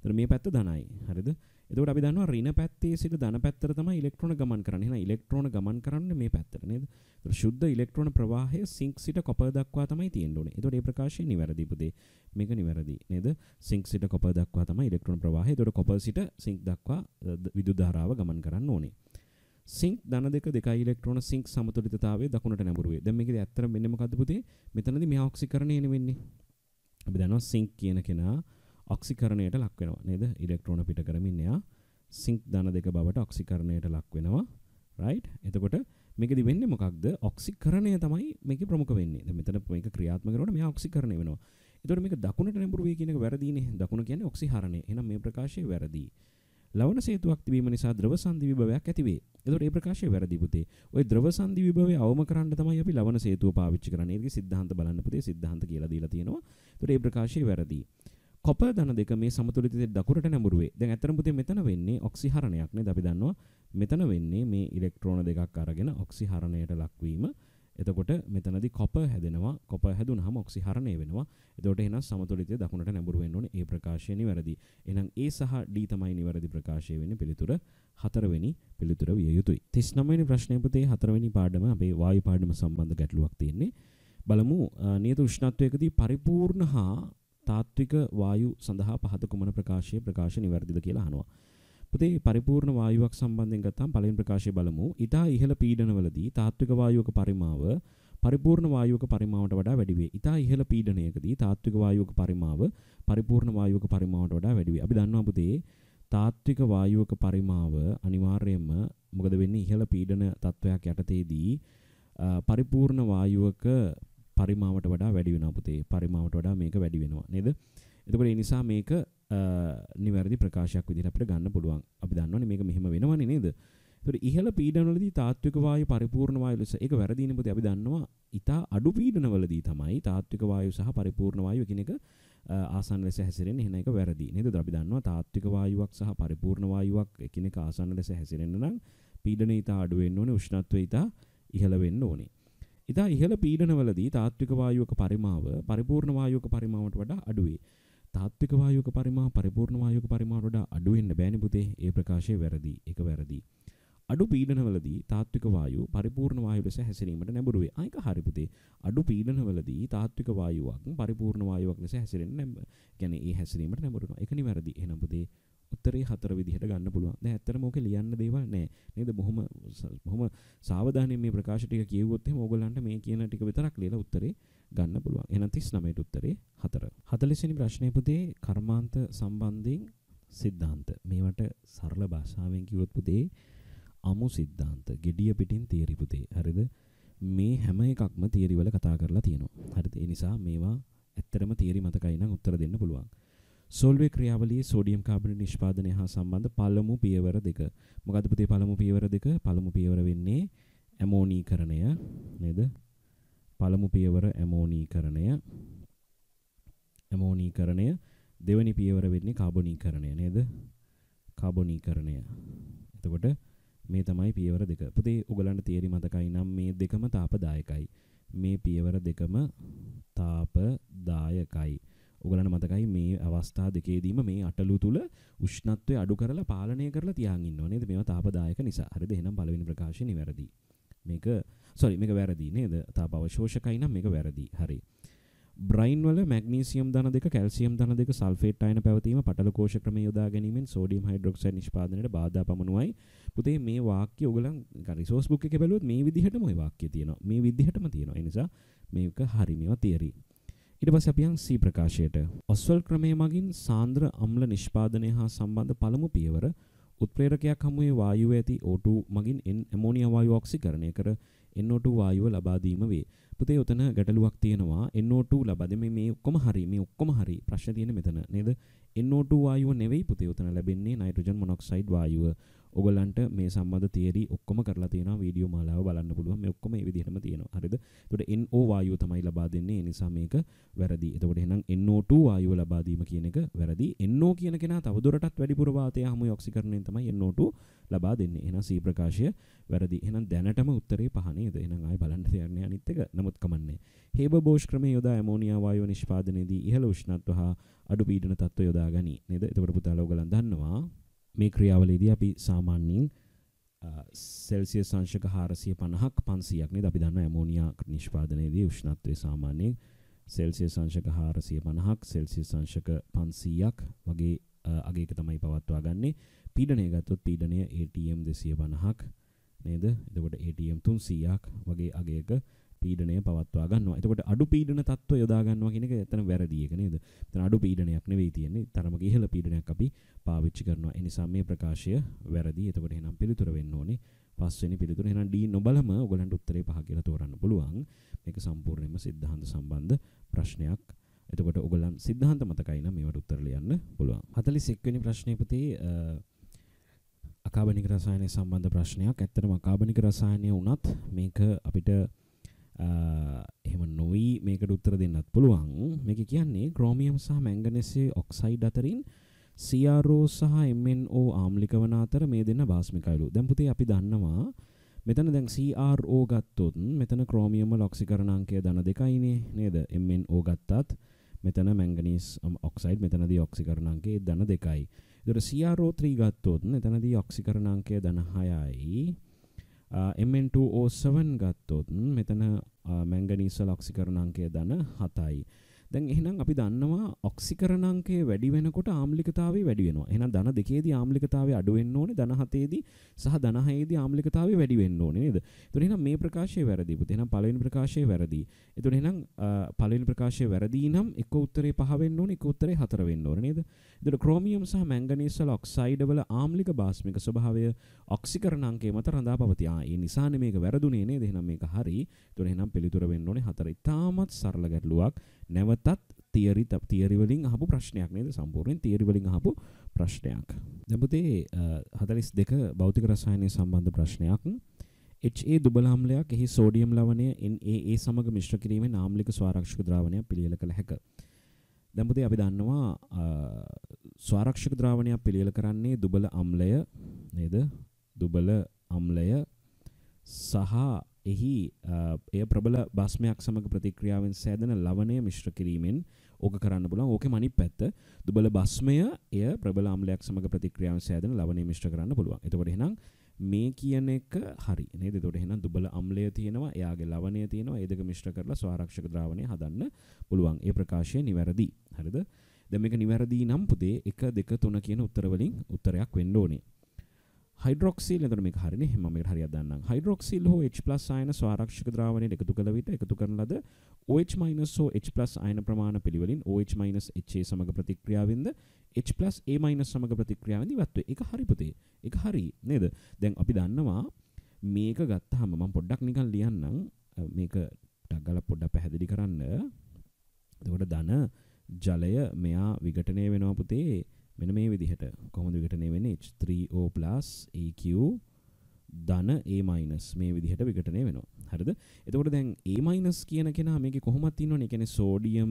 එතකොට මේ පැත්ත ධනයි. හරිද? එතකොට අපි දන්නවා ඍණ පැත්තේ සිට ධන පැත්තට තමයි ඉලෙක්ට්‍රෝන ගමන් කරන්නේ. එහෙනම් ඉලෙක්ට්‍රෝන ගමන් කරන්නේ මේ පැත්තට නේද? එතකොට ශුද්ධ ඉලෙක්ට්‍රෝන ප්‍රවාහය සිංක් සිට කොපර් දක්වා තමයි තියෙන්න ඕනේ. එතකොට මේ ප්‍රකාශය නිවැරදි පුතේ. මේක නිවැරදි නේද? සිංක් සිට කොපර් දක්වා තමයි ඉලෙක්ට්‍රෝන ප්‍රවාහය. එතකොට කොපර් සිට සිංක් දක්වා විදුලි ධාරාව ගමන් කරන්න ඕනේ. සිංක් ධන 2 ඉලෙක්ට්‍රෝන සිංක් සමතුලිතතාවයේ දකුණට නැඹුරු වේ. දැන් මේකදී ඇත්තටම වෙන්නේ මොකද්ද පුතේ? මෙතනදී මෙහා ඔක්සිකරණය වෙන්නේ. අපි දන්නවා සිංක් කියන කෙනා ඔක්සිකරණයට ලක් වෙනවා නේද? ඉලෙක්ට්‍රෝන පිට කරමින් එයා සිංක් ධන 2 බවට ඔක්සිකරණයට ලක් වෙනවා. රයිට්? එතකොට මේකෙදි වෙන්නේ මොකක්ද? ඔක්සිකරණය තමයි මේකේ ප්‍රමුඛ වෙන්නේ. දැන් මෙතන මේක ක්‍රියාත්මක කරනකොට මෙහා ඔක්සිකරණය වෙනවා. එතකොට මේක දකුණට නැඹුරු වේ කියන එක වැරදීනේ. දකුණ කියන්නේ ඔක්සිහරණය. එහෙනම් මේ ප්‍රකාශය වැරදි. ලවණ සේතුවක් තිබීම නිසා ද්‍රව සංදි විභවයක් ඇති වේ. එතකොට මේ ප්‍රකාශය වැරදි පුතේ. ওই ද්‍රව සංදි විභවය අවම කරන්න තමයි අපි ලවණ සේතුව පාවිච්චි කරන්නේ. ඒකේ સિદ્ધාන්ත බලන්න පුතේ. સિદ્ધාන්ත කියලා දීලා තියෙනවා. එතකොට මේ ප්‍රකාශය වැරදි. කොපර් ධන 2 මේ සමතුලිතයේ දකුණට නැඹුරු වේ. දැන් ඇත්තටම පුතේ මෙතන වෙන්නේ ඔක්සිහරණයක් නේද? අපි දන්නවා මෙතන වෙන්නේ මේ ඉලෙක්ට්‍රෝන දෙකක් අරගෙන ඔක්සිහරණයට ලක්වීම. එතකොට මෙතනදී කොපර් හැදෙනවා. කොපර් හැදුනහම ඔක්සිහරණය වෙනවා. එතකොට එහෙනම් සමතුලිතය දකුණට නැඹුරු වෙන්න ඕනේ. ඒ ප්‍රකාශය නිවැරදි. එහෙනම් A සහ D තමයි නිවැරදි ප්‍රකාශය වෙන්නේ. පිළිතුර 4 වෙනි පිළිතුර විය යුතුයි. 39 වෙනි ප්‍රශ්නය පුතේ 4 වෙනි පාඩම අපේ වායු පාඩම සම්බන්ධ ගැටලුවක් තියෙන්නේ. බලමු නියත උෂ්ණත්වයකදී පරිපූර්ණ හා තාත්වික වායු සඳහා පහත කුමන ප්‍රකාශ නිවැරදිද කියලා අහනවා. පුතේ පරිපූර්ණ වායුවක් සම්බන්ධයෙන් ගත්තාම පළවෙනි ප්‍රකාශය බලමු. ඊටා ඉහළ පීඩනවලදී තාත්වික වායුවක පරිමාව පරිපූර්ණ වායුවක පරිමාවට වඩා වැඩි වේ. ඊටා ඉහළ පීඩනයකදී තාත්වික වායුවක පරිමාව පරිපූර්ණ වායුවක පරිමාවට වඩා වැඩි වේ. අපි දන්නවා පුතේ තාත්වික වායුවක පරිමාව අනිවාර්යයෙන්ම මොකද වෙන්නේ ඉහළ පීඩන තත්වයක් යටතේදී පරිපූර්ණ වායුවක පරිමාවට වඩා වැඩි වෙනවා පුතේ. පරිමාවට වඩා මේක වැඩි වෙනවා නේද? එතකොට ඒ නිසා මේක නිවැරදි ප්‍රකාශයක් විදිහට අපිට ගන්න පුළුවන්. අපි දන්නවනේ මේක මෙහෙම වෙනවනේ නේද? ඒතකොට ඉහළ පීඩනවලදී තාත්වික වායු පරිපූර්ණ වායු ලෙස ඒක වැරදිනේ පුතේ. අපි දන්නවා ඊටා අඩු පීඩනවලදී තමයි තාත්වික වායු සහ පරිපූර්ණ වායු එකිනෙක ආසන්න ලෙස හැසිරෙන්නේ. එහෙනම් ඒක වැරදි නේද? අපි දන්නවා තාත්වික වායුවක් සහ පරිපූර්ණ වායුවක් එකිනෙක ආසන්න ලෙස හැසිරෙන්න නම් පීඩනය ඊටා අඩු වෙන්න ඕනේ, උෂ්ණත්වය ඊටා ඉහළ වෙන්න ඕනේ. ඊටා ඉහළ පීඩනවලදී තාත්වික වායුවක පරිමාව පරිපූර්ණ වායුවක පරිමාවට වඩා අඩු වේ. තාත්වික වායුවක පරිමාව පරිපූර්ණ වායුවක පරිමාවට වඩා අඩු වෙන්න බෑනේ පුතේ. ඒ ප්‍රකාශය වැරදි. ඒක වැරදි. අඩු පීඩනවලදී තාත්වික වායු පරිපූර්ණ වායු ලෙස හැසිරීමට නැඹුරු වේ. ආයක හරි පුතේ. අඩු පීඩනවලදී තාත්වික වායුවක් පරිපූර්ණ වායුවක් ලෙස හැසිරෙන්නේ කියන්නේ ඒ හැසිරීමට නැඹුරු වෙනවා. ඒක නිවැරදි. එහෙනම් පුතේ උත්තරේ 4 විදිහට ගන්න පුළුවන්. දැන් ඇත්තටම ඕකේ ලියන්න දේවල් නැහැ. නේද? බොහොම සාවධානයෙන් මේ ප්‍රකාශ ටික කියවුවොත් එහෙම ඕගොල්ලන්ට මේ කියන ටික විතරක් ලියලා උත්තරේ ගන්න පුළුවන්. එහෙනම් 39ට උත්තරේ 4. 40 වෙනි ප්‍රශ්නේ පුතේ කර්මාන්ත සම්බන්ධයෙන් සිද්ධාන්ත. මේවට සරල භාෂාවෙන් කිව්වොත් පුතේ අමු සිද්ධාන්ත. gediya පිටින් තියරි පුතේ. හරිද? මේ හැම එකක්ම තියරි වල කතා කරලා තියෙනවා. හරිද? ඒ නිසා මේවා ඇත්තටම තියරි මතකයි නම් උත්තර දෙන්න පුළුවන්. සෝල්වේ ක්‍රියාවලියේ සෝඩියම් කාබනේට් නිෂ්පාදනය හා සම්බන්ධ පළමු පියවර දෙක. මොකද්ද පුතේ පළමු පියවර දෙක? පළමු පියවර වෙන්නේ ඇමෝනීකරණය නේද? පළමු පියවර ඇමෝනීකරණය. දෙවෙනි පියවර වෙන්නේ කාබොනීකරණය නේද? කාබොනීකරණය. එතකොට මේ තමයි පියවර දෙක. පුතේ ඔයගලන්ට තියරි මතකයි නම් මේ දෙකම තාපදායකයි. මේ පියවර දෙකම තාපදායකයි. ඔයගලන්ට මතකයි මේ අවස්ථා දෙකේදීම මේ අටලු තුල උෂ්ණත්වය අඩු කරලා පාලනය කරලා තියාගෙන ඉන්නවා නේද? මේවා තාපදායක නිසා. හරිද? එහෙනම් පළවෙනි ප්‍රකාශය නිවැරදි. මේක වැරදි නේද? තාප අවශෝෂකයි නම් මේක වැරදි. හරි. බ්‍රයින් වල මැග්නීසියම් ධන දෙක, කැල්සියම් ධන දෙක, සල්ෆේට් අයන පැවතීම පටල කෝෂ ක්‍රමයේ යොදා ගැනීමෙන් සෝඩියම් හයිඩ්‍රොක්සයිඩ් නිෂ්පාදනයට බාධා පමුණුවයි. පුතේ මේ වාක්‍ය ඔයගලන් රිසෝස් බුක් එකේ බැලුවොත් මේ විදිහටම ওই වාක්‍ය තියෙනවා. මේ විදිහටම තියෙනවා. ඒ නිසා මේක හරි මේවා තියරි. ඊට පස්සේ අපි යන් C ප්‍රකාශයට. ඔස්වල් ක්‍රමයේ මගින් සාන්ද්‍ර අම්ල නිෂ්පාදනය හා සම්බන්ධ පළමු පියවර උත්ප්‍රේරකයක් හමුවේ වායුවේ ඇති O2 මගින් ඇමෝනියා වායුව ඔක්සිකරණය කර NO2 වායුව ලබා දීම වේ. පුතේ උතන ගැටලුවක් තියෙනවා. NO2 ලබා දෙන්නේ මේ ඔක්කොම හරි. ප්‍රශ්නේ තියෙන්නේ මෙතන නේද? NO2 වායුව නෙවෙයි පුතේ උතන ලැබෙන්නේ නයිට්‍රජන් මොනොක්සයිඩ් වායුව. ඔයගලන්ට මේ සම්බන්ධ තියරි ඔක්කොම කරලා තියෙනවා. වීඩියෝ මාලාව බලන්න පුළුවන්. මේ ඔක්කොම මේ විදිහටම තියෙනවා. හරිද? එතකොට NO වායුව තමයි ලබා දෙන්නේ. ඒ නිසා මේක වැරදි. එතකොට එහෙනම් NO2 වායුව ලබා දීම කියන එක වැරදි. NO කියන කෙනා තවදුරටත් වැඩිපුර වාතය හමුවේ ඔක්සිකරණයෙන් තමයි NO2 ලබා දෙන්නේ. එහෙනම් C ප්‍රකාශය වැරදි. එහෙනම් දැනටම උත්තරේ 5 නේද? එහෙනම් ආයෙ බලන්න දෙයක් නෑ අනිත් එක. නමුත් කමන්නේ. හේබර් බෝෂ් ක්‍රමයේ යොදා ඇමෝනියා වායුව නිෂ්පාදනයේදී ඉහළ උෂ්ණත්ව හා අඩු පීඩන තත්ත්ව යොදා ගනී. නේද? එතකොට පුතාලා ඔයගලන් දන්නවා මේ ක්‍රියාවලියේදී අපි සාමාන්‍යයෙන් සෙල්සියස් අංශක 450ක් 500ක් නේද? අපි දන්නවා ඇමෝනියා නිෂ්පාදනයේදී උෂ්ණත්වය සාමාන්‍යයෙන් සෙල්සියස් අංශක 450ක් සෙල්සියස් අංශක 500ක් වගේ අගයක තමයි පවත්වා ගන්නේ. පීඩනය ගත්තොත් පීඩනය ATM 250ක් නේද? එතකොට ATM 300ක් වගේ අගයක පීඩනය පවත්වා ගන්නවා. එතකොට අඩු පීඩන තත්ත්ව යොදා ගන්නවා කියන එක එතන වැරදි එක නේද? එතන අඩු පීඩනයක් නෙවෙයි තියෙන්නේ. තරමක ඉහළ පීඩනයක් අපි පාවිච්චි කරනවා. ඒ නිසා මේ ප්‍රකාශය වැරදි. එතකොට එහෙනම් පිළිතුර වෙන්න ඕනේ 5 වෙනි පිළිතුර. එහෙනම් D නොබලම ඔයගලන්ට උත්තරේ 5 කියලා තෝරන්න පුළුවන්. මේක සම්පූර්ණයෙන්ම සිද්ධාන්ත සම්බන්ධ ප්‍රශ්නයක්. එතකොට ඔයගලන් සිද්ධාන්ත මතකයි නම් මේවට උත්තර ලියන්න පුළුවන්. 41 වෙනි ප්‍රශ්නේ පුතේ අකාබනික රසායනය සම්බන්ධ ප්‍රශ්නයක්. ඇත්තටම අකාබනික රසායනය වුණත් මේක අපිට එහෙම නොවි මේකට උත්තර දෙන්නත් පුළුවන්. මේක කියන්නේ ක්‍රෝමියම් සහ මැංගනීසයේ ඔක්සයිඩ් අතරින් CRO සහ MnO ආම්ලික වන අතර මේ දෙන්න භාස්මිකයිලු. දැන් පුතේ අපි දන්නවා මෙතන දැන් CRO ගත්තොත් මෙතන ක්‍රෝමියම් වල ඔක්සිකරණාංකය ධන 2යිනේ නේද? MnO ගත්තත් මෙතන මැංගනීස් ඔක්සයිඩ් මෙතනදී ඔක්සිකරණාංකය ධන 2යි. ඒතර CrO3 ගත්තොත් එතනදී ඔක්සිකරණාංකය ධන 6යි. Mn2O7 ගත්තොත් මෙතන මැංගනීස් වල ඔක්සිකරණාංකය ධන 7යි. දැන් එහෙනම් අපි දන්නවා ඔක්සිකරණාංකය වැඩි වෙනකොට ආම්ලිකතාවය වැඩි වෙනවා. එහෙනම් ධන 2ේදී ආම්ලිකතාවය අඩු වෙන්න ඕනේ. ධන 7ේදී සහ ධන 6ේදී ආම්ලිකතාවය වැඩි වෙන්න ඕනේ නේද? ඒතකොට එහෙනම් මේ ප්‍රකාශය වැරදි. පුතේ එහෙනම් පළවෙනි ප්‍රකාශය වැරදි. ඒතකොට එහෙනම් පළවෙනි ප්‍රකාශය වැරදි නම් එක උත්තරේ 5 වෙන්න ඕනේ, එක උත්තරේ 4 වෙන්න ඕනේ නේද? ඒතකොට ක්‍රෝමියම් සහ මැංගනීස් වල ඔක්සයිඩ් වල ආම්ලික බාස්මික ස්වභාවය ඔක්සිකරණාංකය මත රඳා පවතී. ඒ නිසානේ මේක වැරදුනේ නේද? එහෙනම් මේක හරි. ඒතකොට එහෙනම් පිළිතුර වෙන්න ඕනේ 4. ඉතාමත් සරල ගැටලුවක්. නැවතත් තියරි වලින් අහපු ප්‍රශ්නයක් නේද? සම්පූර්ණයෙන් තියරි වලින් අහපු ප්‍රශ්නයක්. දැන් පුතේ 42 භෞතික රසායනය සම්බන්ධ ප්‍රශ්නයක්. HA දුබල ආම්ලයක් එහි සෝඩියම් ලවණය NaA සමග මිශ්‍ර කිරීමෙන් ආම්ලික ස්වාරක්ෂක ද්‍රාවණයක් පිළියෙල කළ හැක. දැන් පුතේ අපි දන්නවා ස්වාරක්ෂක ද්‍රාවණයක් පිළියෙල කරන්නේ දුබල අම්ලය නේද? දුබල අම්ලය සහ එහි එය ප්‍රබල බස්මයක් සමග ප්‍රතික්‍රියාවෙන් සෑදෙන ලවණය මිශ්‍ර කිරීමෙන් ඕක කරන්න පුළුවන්. ඕකේ අනිත් පැත්ත දුබල බස්මය එය ප්‍රබල අම්ලයක් සමග ප්‍රතික්‍රියාවෙන් සෑදෙන ලවණය මිශ්‍ර කරන්න පුළුවන්. එතකොට එහෙනම් මේ කියන එක හරි නේද? එතකොට එහෙනම් දුබල අම්ලය තියෙනවා, එයාගේ ලවණය තියෙනවා. ඒ දෙක මිශ්‍ර කරලා ස්වාරක්ෂක ද්‍රාවණය හදන්න පුළුවන්. ඒ ප්‍රකාශය නිවැරදි. හරිද? දැන් මේක නිවැරදි නම් පුතේ 1 2 3 කියන උත්තර වලින් උත්තරයක් වෙන්න ඕනේ. හයිඩ්‍රොක්සිල් එතකොට මේක හරිනේ. මම මේකට හරියට දන්නම්. හයිඩ්‍රොක්සිල් හෝ H+ ආයන ස්වාරක්ෂක ද්‍රාවණයට එකතු කළ විට එකතු කරන ලද OH- හෝ H+ ආයන ප්‍රමාණ පිළිවෙලින් OH- HA සමග ප්‍රතික්‍රියාවෙන්ද H+A- සමග ප්‍රතික්‍රියාවෙන්ද ඉවත් වේ. ඒක හරි පුතේ. ඒක හරි නේද? දැන් අපි දන්නවා මේක ගත්තාම මම පොඩ්ඩක් නිකන් ලියන්නම්. මේක ටක් ගාලා පොඩ්ඩක් පැහැදිලි කරන්න. එතකොට ධන ජලය මෙයා විඝටනය වෙනවා පුතේ. මෙන්න මේ විදිහට කොහොමද විඝටනය වෙන්නේ? H3O + AQ ධන A- මේ විදිහට විඝටනය වෙනවා. හරිද? එතකොට දැන් A- කියන කෙනා මේකේ කොහොමද ඉන්නවනේ? ඒ කියන්නේ සෝඩියම්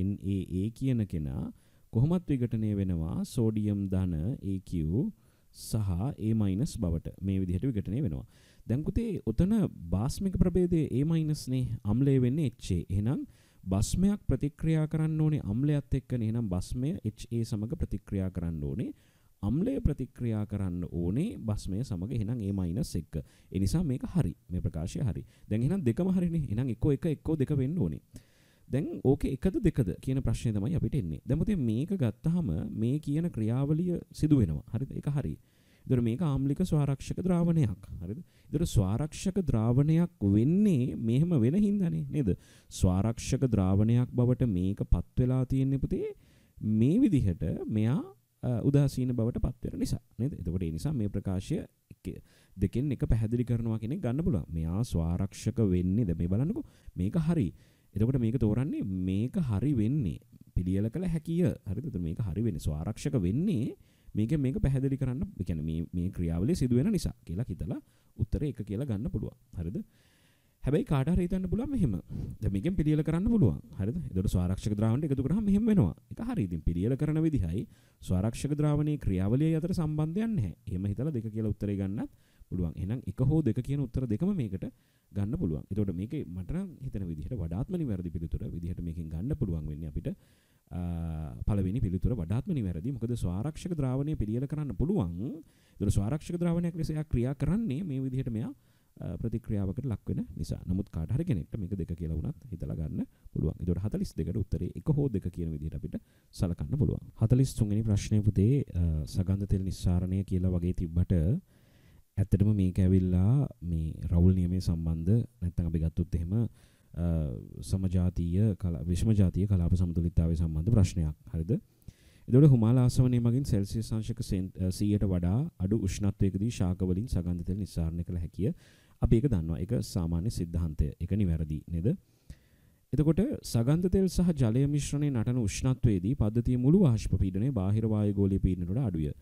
NaA කියන කෙනා කොහොමත් විඝටනය වෙනවා සෝඩියම් ධන AQ සහ A- බවට මේ විදිහට විඝටනය වෙනවා. දැන් පුතේ උතන බාස්මික ප්‍රභේදයේ A- නේ අම්ලය වෙන්නේ HA. එහෙනම් බස්මයක් ප්‍රතික්‍රියා කරන්න ඕනේ අම්ලයත් එක්කනේ. එහෙනම් බස්මය HA සමග ප්‍රතික්‍රියා කරන්න ඕනේ. අම්ලය ප්‍රතික්‍රියා කරන්න ඕනේ බස්මය සමග. එහෙනම් A- එක්ක. ඒ නිසා මේක හරි. මේ ප්‍රකාශය හරි. දැන් එහෙනම් දෙකම හරිනේ. එහෙනම් එක්කෝ 1 එක්කෝ 2 වෙන්න ඕනේ. දැන් ඕකේ එකද දෙකද කියන ප්‍රශ්නේ තමයි අපිට එන්නේ. දැන් පුතේ මේක ගත්තාම මේ කියන ක්‍රියාවලිය සිදු වෙනවා. හරිද? ඒක හරි. ඒතර මේක ආම්ලික ස්වාරක්ෂක ද්‍රාවණයක්. හරිද? ඒතර ස්වාරක්ෂක ද්‍රාවණයක් වෙන්නේ මෙහෙම වෙන හින්දානේ නේද? ස්වාරක්ෂක ද්‍රාවණයක් බවට මේකපත් වෙලා තියෙන්නේ පුතේ මේ විදිහට මෙයා උදාසීන බවට පත් වෙන නිසා නේද? එතකොට ඒ නිසා මේ ප්‍රකාශය දෙකෙන් එක පැහැදිලි කරනවා කෙනෙක් ගන්න පුළුවන්. මෙයා ස්වාරක්ෂක වෙන්නේ දැන් මේ බලන්නකෝ මේක හරි. එතකොට මේක තෝරන්නේ මේක හරි වෙන්නේ පිළියෙල කළ හැකිය. හරිද? එතකොට මේක හරි වෙන්නේ ස්වාරක්ෂක වෙන්නේ මේක පැහැදිලි කරන්න. ඒ කියන්නේ මේ ක්‍රියාවලිය සිදු වෙන නිසා කියලා හිතලා උත්තරේ 1 කියලා ගන්න පුළුවන්. හරිද? හැබැයි කාට හරි හිතන්න පුළුවන් මෙහෙම. දැන් මේකෙන් පිළියෙල කරන්න පුළුවන්. හරිද? එතකොට ස්වාරක්ෂක ද්‍රාවණයට එකතු කරාම මෙහෙම වෙනවා. ඒක හරි. ඉතින් පිළියෙල කරන විදිහයි ස්වාරක්ෂක ද්‍රාවණයේ ක්‍රියාවලියයි අතර සම්බන්ධයක් නැහැ. එහෙම හිතලා 2 කියලා උත්තරේ ගන්නත් පුළුවන්. එහෙනම් 1 හෝ 2 කියන උත්තර දෙකම මේකට ගන්න පුළුවන්. එතකොට මේකේ මට නම් හිතන විදිහට වඩාත්ම නිවැරදි පිළිතුර විදිහට මේකෙන් ගන්න පුළුවන් වෙන්නේ අපිට පළවෙනි පිළිතුර වඩාත්ම නිවැරදි. මොකද ස්වාරක්ෂක ද්‍රාවණය පිළියෙල කරන්න පුළුවන්. ඒතර ස්වාරක්ෂක ද්‍රාවණයක් ලෙස ක්‍රියා කරන්නේ මේ විදිහට මෙයා ප්‍රතික්‍රියාවකට ලක් වෙන නිසා. නමුත් කාට හරි කෙනෙක්ට මේක 2 කියලා වුණත් හිතලා ගන්න පුළුවන්. ඒතකොට 42ට උත්තරේ 1 හෝ 2 කියන විදිහට අපිට සලකන්න පුළුවන්. 43 වෙනි ප්‍රශ්නේ පුතේ සගන්ධ තෙල් නිස්සාරණය කියලා වගේ තිබ්බට ඇත්තටම මේක ඇවිල්ලා මේ රවුල් නියමයේ සම්බන්ධ නැත්නම් අපි ගත්තොත් එහෙම සමජාතීය විෂමජාතීය කලාප සමතුලිතතාවය සම්බන්ධ ප්‍රශ්නයක්. හරිද? එතකොට හුමාල ආසවනයේ මගින් සෙල්සියස් අංශක 100ට වඩා අඩු උෂ්ණත්වයකදී ශාක වලින් සගන්ධ තෙල් නිස්සාරණය කළ හැකිය. අපි ඒක දන්නවා. ඒක සාමාන්‍ය සිද්ධාන්තය. ඒක නිවැරදි නේද? එතකොට සගන්ධ තෙල් සහ ජලය මිශ්‍රණයේ නටන උෂ්ණත්වයේදී පද්ධතියේ මුළු වාෂ්ප පීඩනය බාහිර වායු ගෝලීය පීඩනයට වඩා අඩුය.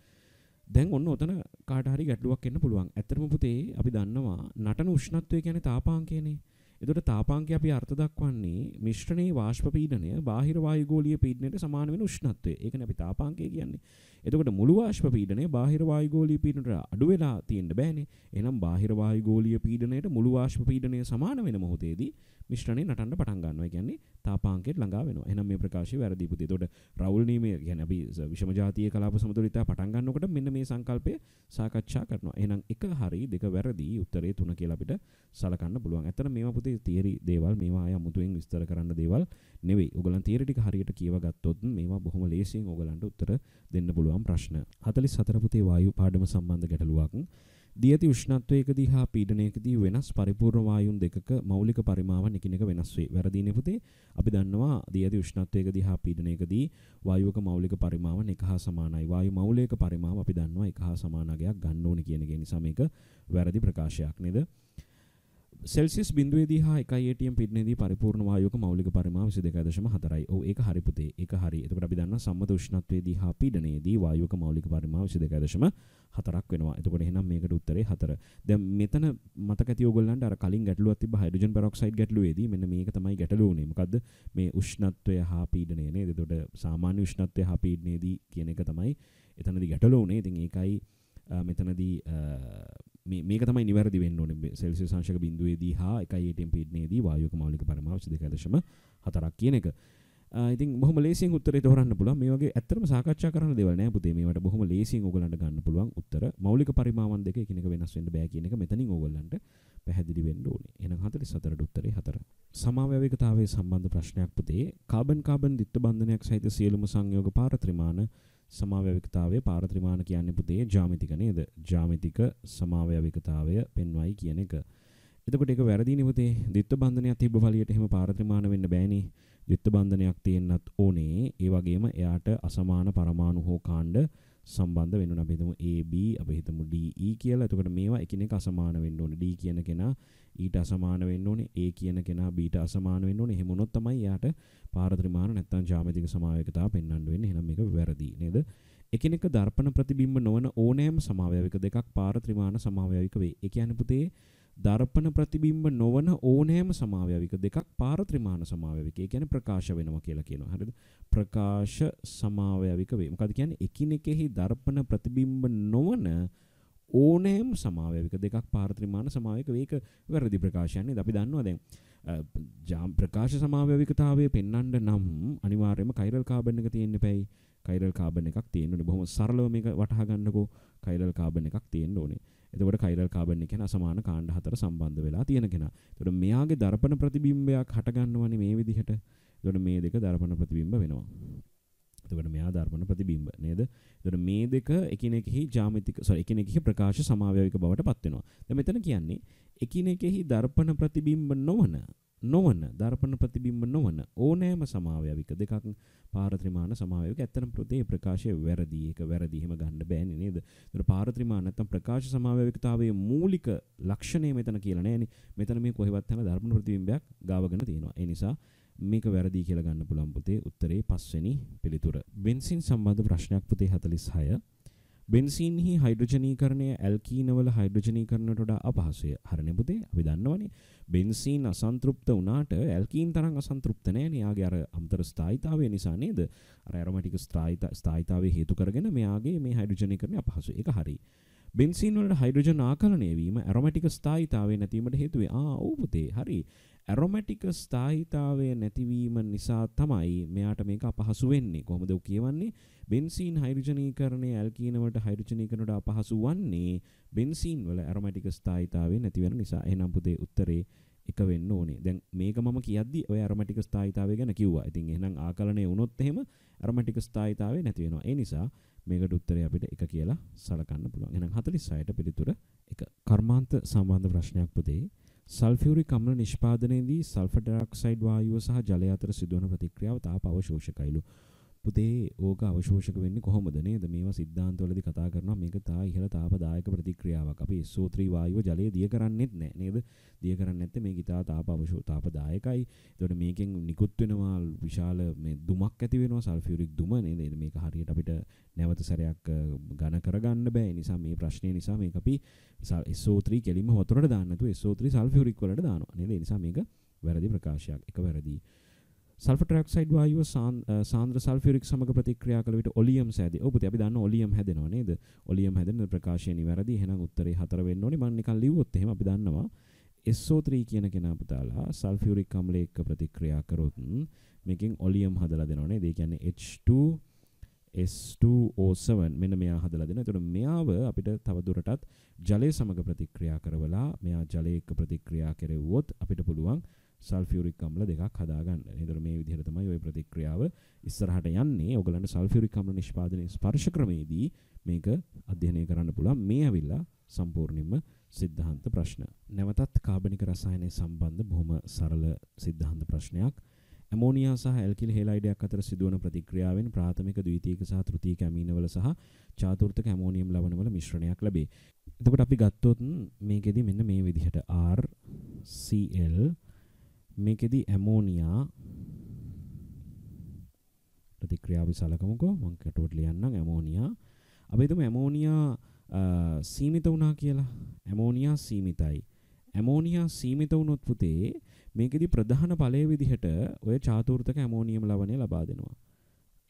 දැන් ඔන්න ඔතන කාට හරි ගැටලුවක් එන්න පුළුවන්. ඇත්තටම පුතේ අපි දන්නවා නටන උෂ්ණත්වය කියන්නේ තාපාංකයනේ. එතකොට තාපාංකය අපි අර්ථ දක්වන්නේ මිශ්‍රණයේ වාෂ්ප පීඩනය බාහිර වායුගෝලීය පීඩනයට සමාන වෙන උෂ්ණත්වය. ඒකනේ අපි තාපාංකය කියන්නේ. එතකොට මුළු වාෂ්ප පීඩනය බාහිර වායුගෝලීය පීඩනයට අඩු වෙලා තියෙන්න බෑනේ. එහෙනම් බාහිර වායුගෝලීය පීඩනයට මුළු වාෂ්ප පීඩනය සමාන වෙන මොහොතේදී මිශ්‍රණය නටන්න පටන් ගන්නවා. ඒ කියන්නේ තාපාංකයට ළඟා වෙනවා. එහෙනම් මේ ප්‍රකාශය වැරදි පුතේ. එතකොට රවුල් නීමේ කියන්නේ අපි විෂම ජාතිය කලාප සමතුලිතතාව පටන් ගන්නකොට මෙන්න මේ සංකල්පය සාකච්ඡා කරනවා. එහෙනම් එක හරි දෙක වැරදි උත්තරේ 3 කියලා අපිට සලකන්න පුළුවන්. ඇත්තට මේවා පුතේ තියරි දේවල් මේවා අය අමුතුවෙන් විස්තර කරන්න දේවල් නෙවෙයි. ඔයගලන් තියරි ටික හරියට කියව ගත්තොත් මේවා බොහොම ලේසියෙන් ඔයගලන්ට උත්තර දෙන්න පුළුවන් ප්‍රශ්න. 44 පුතේ වායු පාඩම සම්බන්ධ ගැටලුවක්. දී ඇති උෂ්ණත්වයකදී හා පීඩනයකදී වෙනස් පරිපූර්ණ වායුන් දෙකක මෞලික පරිමාවන් එකිනෙක වෙනස් වේ. වැරදිනේ පුතේ. අපි දන්නවා දී ඇති උෂ්ණත්වයකදී හා පීඩනයකදී වායුවක මෞලික පරිමාවන් එක හා සමානයි. වායු මෞලික පරිමාව අපි දන්නවා එක හා සමාන අගයක් ගන්න ඕනේ කියන එක නිසා මේක වැරදි ප්‍රකාශයක් නේද? සෙල්සියස් බිඳුවේදී හා 1 ATM පීඩනයේදී පරිපූර්ණ වායුවක මෞලික පරිමාව 22.4යි. ඔව් ඒක හරි පුතේ. ඒක හරි. එතකොට අපි දන්නවා සම්මත උෂ්ණත්වයේදී හා පීඩනයේදී වායුවක මෞලික පරිමාව 22.4ක් වෙනවා. එතකොට එහෙනම් මේකට උත්තරේ 4. දැන් මෙතන මතක ඇති ඕගොල්ලන්ට අර කලින් ගැටලුවක් තිබ්බ හයිඩ්‍රජන් පෙරොක්සයිඩ් ගැටලුවේදී මෙන්න මේක තමයි ගැටලුව උනේ. මොකද්ද? මේ උෂ්ණත්වය හා පීඩනය නේද? එතකොට සාමාන්‍ය උෂ්ණත්වය හා පීඩනයේදී කියන එක තමයි එතනදී ගැටලුව උනේ. ඉතින් ඒකයි මෙතනදී මේක තමයි නිවැරදි වෙන්න ඕනේ. සෙල්සියස් අංශක බිඳුවේදී හා 1 ATM පීඩනයේදී වායුවක මෞලික පරිමාව 22.4ක් කියන එක. ඉතින් බොහොම ලේසියෙන් උත්තරේ තෝරන්න පුළුවන්. මේ වගේ ඇත්තටම සාකච්ඡා කරන්න දේවල් නෑ පුතේ. මේවට බොහොම ලේසියෙන් ඕගලන්ට ගන්න පුළුවන් උත්තර. මෞලික පරිමාවන් දෙක එකිනෙක වෙනස් වෙන්න බෑ කියන එක මෙතනින් ඕගලන්ට පැහැදිලි වෙන්න ඕනේ. එහෙනම් 44ට උත්තරේ 4. සමාවැවිකතාවයේ සම්බන්ධ ප්‍රශ්නයක් පුතේ. කාබන් දිත්ත බන්ධනයක් සහිත සියලුම සංයෝග පාරත්‍රිමාන සමාවැවිකතාවයේ පාරත්‍රිමාන කියන්නේ පුතේ ජ්‍යාමිතික නේද? ජ්‍යාමිතික සමාවැවිකතාවය පෙන්වයි කියන එක. එතකොට ඒක වැරදිනේ පුතේ. දිත්ත බන්ධනයක් තිබ්බ වලියට එහෙම පාරත්‍රිමාන වෙන්න බෑනේ. දිත්ත බන්ධනයක් තියෙන්නත් ඕනේ. ඒ වගේම එයාට අසමාන පරමාණු හෝ කාණ්ඩ සම්බන්ධ වෙන්න ඕනේ. අපි හිතමු AB, අපි හිතමු DE කියලා. එතකොට මේවා එකිනෙක අසමාන වෙන්න ඕනේ. D කියන කෙනා ඊට අසමාන වෙන්න ඕනේ. A කියන කෙනා B ට අසමාන වෙන්න ඕනේ. එහෙම වුණොත් තමයි එයාට පාරත්‍රිමාන නැත්නම් ජ්‍යාමිතික සමාවැවිකතාව පෙන්වන්න වෙන්නේ. එහෙනම් මේක වැරදි නේද? එකිනෙක දර්පණ ප්‍රතිබිම්බ නොවන ඕනෑම සමාවැවික දෙකක් පාරත්‍රිමාන සමාවැවික වේ. ඒ කියන්නේ පුතේ දර්පණ ප්‍රතිබිම්බ නොවන ඕනෑම සමාවැවික දෙකක් පාරත්‍රිමාන සමාවැවික. ඒ කියන්නේ ප්‍රකාශ වෙනවා කියලා කියනවා. හරිද? ප්‍රකාශ සමාවැවික වේ. මොකද කියන්නේ එකිනෙකෙහි දර්පණ ප්‍රතිබිම්බ නොවන ඕනෑම සමාවැවික දෙකක් පාරත්‍රිමාන සමාවැවික වේ. ඒක වැරදි ප්‍රකාශයක් නේද? අපි දන්නවා දැන් ප්‍රකාශ සමාවැවිකතාවය පෙන්වන්න නම් අනිවාර්යයෙන්ම කෛරල් කාබන් එක තියෙන්න එපැයි. කෛරල් කාබන් එකක් තියෙන්න ඕනේ. බොහොම සරලව මේක වටහා ගන්නකෝ. කෛරල් කාබන් එකක් තියෙන්න ඕනේ. එතකොට කෛරල් කාබන් එක කියන්නේ අසමාන කාණ්ඩ හතර සම්බන්ධ වෙලා තියෙන කෙනා. එතකොට මෙයාගේ දර්පණ ප්‍රතිබිම්බයක් හට ගන්නවනේ මේ විදිහට. එතකොට මේ දෙක දර්පණ ප්‍රතිබිම්බ වෙනවා. එතකොට මෙයා දර්පණ ප්‍රතිබිම්බ නේද? එතකොට මේ දෙක එකිනෙකෙහි එකිනෙකෙහි ප්‍රකාශ සමාවැවික බවට පත් වෙනවා. දැන් මෙතන කියන්නේ එකිනෙකෙහි දර්පණ ප්‍රතිබිම්බ නොවන දර්පණ ප්‍රතිබිම්බ නොවන ඕනෑම සමාවැවික දෙකක් පාරත්‍රිමාන සමාවැවික. ඇත්තටම පුතේ ප්‍රකාශය වැරදි. ඒක වැරදි. එහෙම ගන්න බෑනේ නේද? ඒතර පාරත්‍රිමාන නැත්නම් ප්‍රකාශ සමාවැවිකතාවයේ මූලික ලක්ෂණය මෙතන කියලා නෑනේ. මෙතන මේ කොහෙවත් යන දර්පණ ප්‍රතිබිම්බයක් ගාවගෙන තියෙනවා. ඒ නිසා මේක වැරදි කියලා ගන්න පුළුවන් පුතේ. උත්තරේ 5 වෙනි පිළිතුර. බෙන්සින් සම්බන්ධ ප්‍රශ්නයක් පුතේ 46. බෙන්සීන්හි හයිඩ්‍රජනීකරණය ඇල්කීනවල හයිඩ්‍රජනීකරණයට වඩා අපහසුය. හරිනේ පුතේ. අපි දන්නවනේ බෙන්සීන් අසන්තෘප්ත වුණාට ඇල්කීන් තරම් අසන්තෘප්ත නෑනේ. යාගේ අර අමතර ස්ථායීතාවය නිසා නේද? අර ඇරොමැටික් ස්ථායීතාවය හේතු කරගෙන මෙයාගේ මේ හයිඩ්‍රජනීකරණය අපහසුයි. ඒක හරි. බෙන්සීන් වල හයිඩ්‍රජන් ආකලනය වීම ඇරොමැටික් ස්ථායීතාවය නැතිවීමට හේතු වේ. ඔව් පුතේ. හරි. ඇරොමැටික් ස්ථායීතාවය නැතිවීම නිසා තමයි මෙයාට මේක අපහසු වෙන්නේ. කොහොමද ඔය කියවන්නේ? බෙන්සීන් හයිඩ්‍රජනීකරණය ඇල්කීන වලට හයිඩ්‍රජනීකරණයට අපහසු වන්නේ බෙන්සීන් වල ඇරොමැටික් ස්ථායීතාවය නැති වෙන නිසා. එහෙනම් පුතේ උත්තරේ 1 වෙන්න ඕනේ. දැන් මේක මම කියද්දි ඔය ඇරොමැටික් ස්ථායීතාවය ගැන කිව්වා. ඉතින් එහෙනම් ආකලනය වුණොත් එහෙම ඇරොමැටික් ස්ථායීතාවය නැති වෙනවා. ඒ නිසා මේකට උත්තරේ අපිට 1 කියලා සලකන්න පුළුවන්. එහෙනම් 46ට පිළිතුර 1. කර්මාන්ත සම්බන්ධ ප්‍රශ්නයක් පුතේ. සල්ෆියුරික් අම්ල නිෂ්පාදනයේදී සල්ෆර් ඩයොක්සයිඩ් වායුව සහ ජලය අතර සිදුවන ප්‍රතික්‍රියාව තාප අවශෝෂකයිලු. පුතේ ඕක අවශෝෂක වෙන්නේ කොහොමද නේද? මේවා සිද්ධාන්තවලදී කතා කරනවා මේක තා ඉහළ තාපදායක ප්‍රතික්‍රියාවක්. අපි SO3 වායුව ජලයේ දිය කරන්නේත් නැහැ නේද? දිය කරන්නේ නැත්te මේක ඉතා තාපදායකයි. ඒතකොට මේකෙන් නිකුත් වෙනවා විශාල මේ දුමක් ඇති වෙනවා සල්ෆියුරික් දුම නේද? මේක හරියට අපිට නැවත සැරයක් ඝන කරගන්න බෑ. ඒ නිසා මේ ප්‍රශ්නේ නිසා මේක අපි SO3 කෙලින්ම වතුරට දාන්න නැතුව SO3 සල්ෆියුරික් වලට දානවා නේද? ඒ නිසා මේක වැරදි ප්‍රකාශයක්. එක වැරදි. සල්ෆර් ට්‍රයිऑක්සයිඩ් වායුව සාන්ද්‍ර සල්ෆියුරික් සමග ප්‍රතික්‍රියා කළ විට ඔලියම් සෑදී. ඔව් පුතේ අපි දන්න ඔලියම් හැදෙනවා නේද? ඔලියම් හැදෙන ප්‍රකාශය නිවැරදි. එහෙනම් උත්තරේ 4 වෙන්න ඕනේ. මම නිකන් ලිව්වොත් එහෙම අපි දන්නවා SO3 කියන කෙනා පුතාලා සල්ෆියුරික් අම්ලය එක්ක ප්‍රතික්‍රියා කරොත් මේකෙන් ඔලියම් හදලා දෙනවා නේද? ඒ කියන්නේ H2S2O7 මෙන්න මෙයා හදලා දෙනවා. එතකොට මෙයාව අපිට තව දුරටත් ජලය සමග ප්‍රතික්‍රියා කරවලා මෙයා ජලය එක්ක ප්‍රතික්‍රියා කෙරෙව්වොත් අපිට පුළුවන් සල්ෆියුරික් අම්ල දෙකක් හදාගන්න. ඒතර මේ විදිහට තමයි ওই ප්‍රතික්‍රියාව ඉස්සරහට යන්නේ. ඔයගලන්ට සල්ෆියුරික් අම්ල නිෂ්පාදනයේ ස්පර්ශ ක්‍රමයේදී මේක අධ්‍යයනය කරන්න පුළුවන්. මේ ඇවිල්ලා සම්පූර්ණයෙන්ම සිද්ධාන්ත ප්‍රශ්න. නැවතත් කාබනික රසායනය සම්බන්ධ බොහොම සරල සිද්ධාන්ත ප්‍රශ්නයක්. ඇමෝනියා සහ ඇල්කිල් හෙලයිඩයක් අතර සිදුවන ප්‍රතික්‍රියාවෙන් ප්‍රාථමික ද්විතීයික සහ තෘතීයික ඇමීනවල සහ චාතුර්ථක ඇමෝනියම් ලවණවල මිශ්‍රණයක් ලැබේ. එතකොට අපි ගත්තොත් මේකෙදි මෙන්න මේ විදිහට RCl මේකෙදි ඇමෝනියා ප්‍රතික්‍රියාව විසලකමුකෝ මම කටුවට ලියන්නම් ඇමෝනියා. අපි හිතමු ඇමෝනියා සීමිත වුණා කියලා. ඇමෝනියා සීමිතයි. ඇමෝනියා සීමිත වුණොත් පුතේ මේකෙදි ප්‍රධාන ඵලයේ විදිහට ඔය චාතුර්ථක ඇමෝනියම් ලවණය ලබා දෙනවා.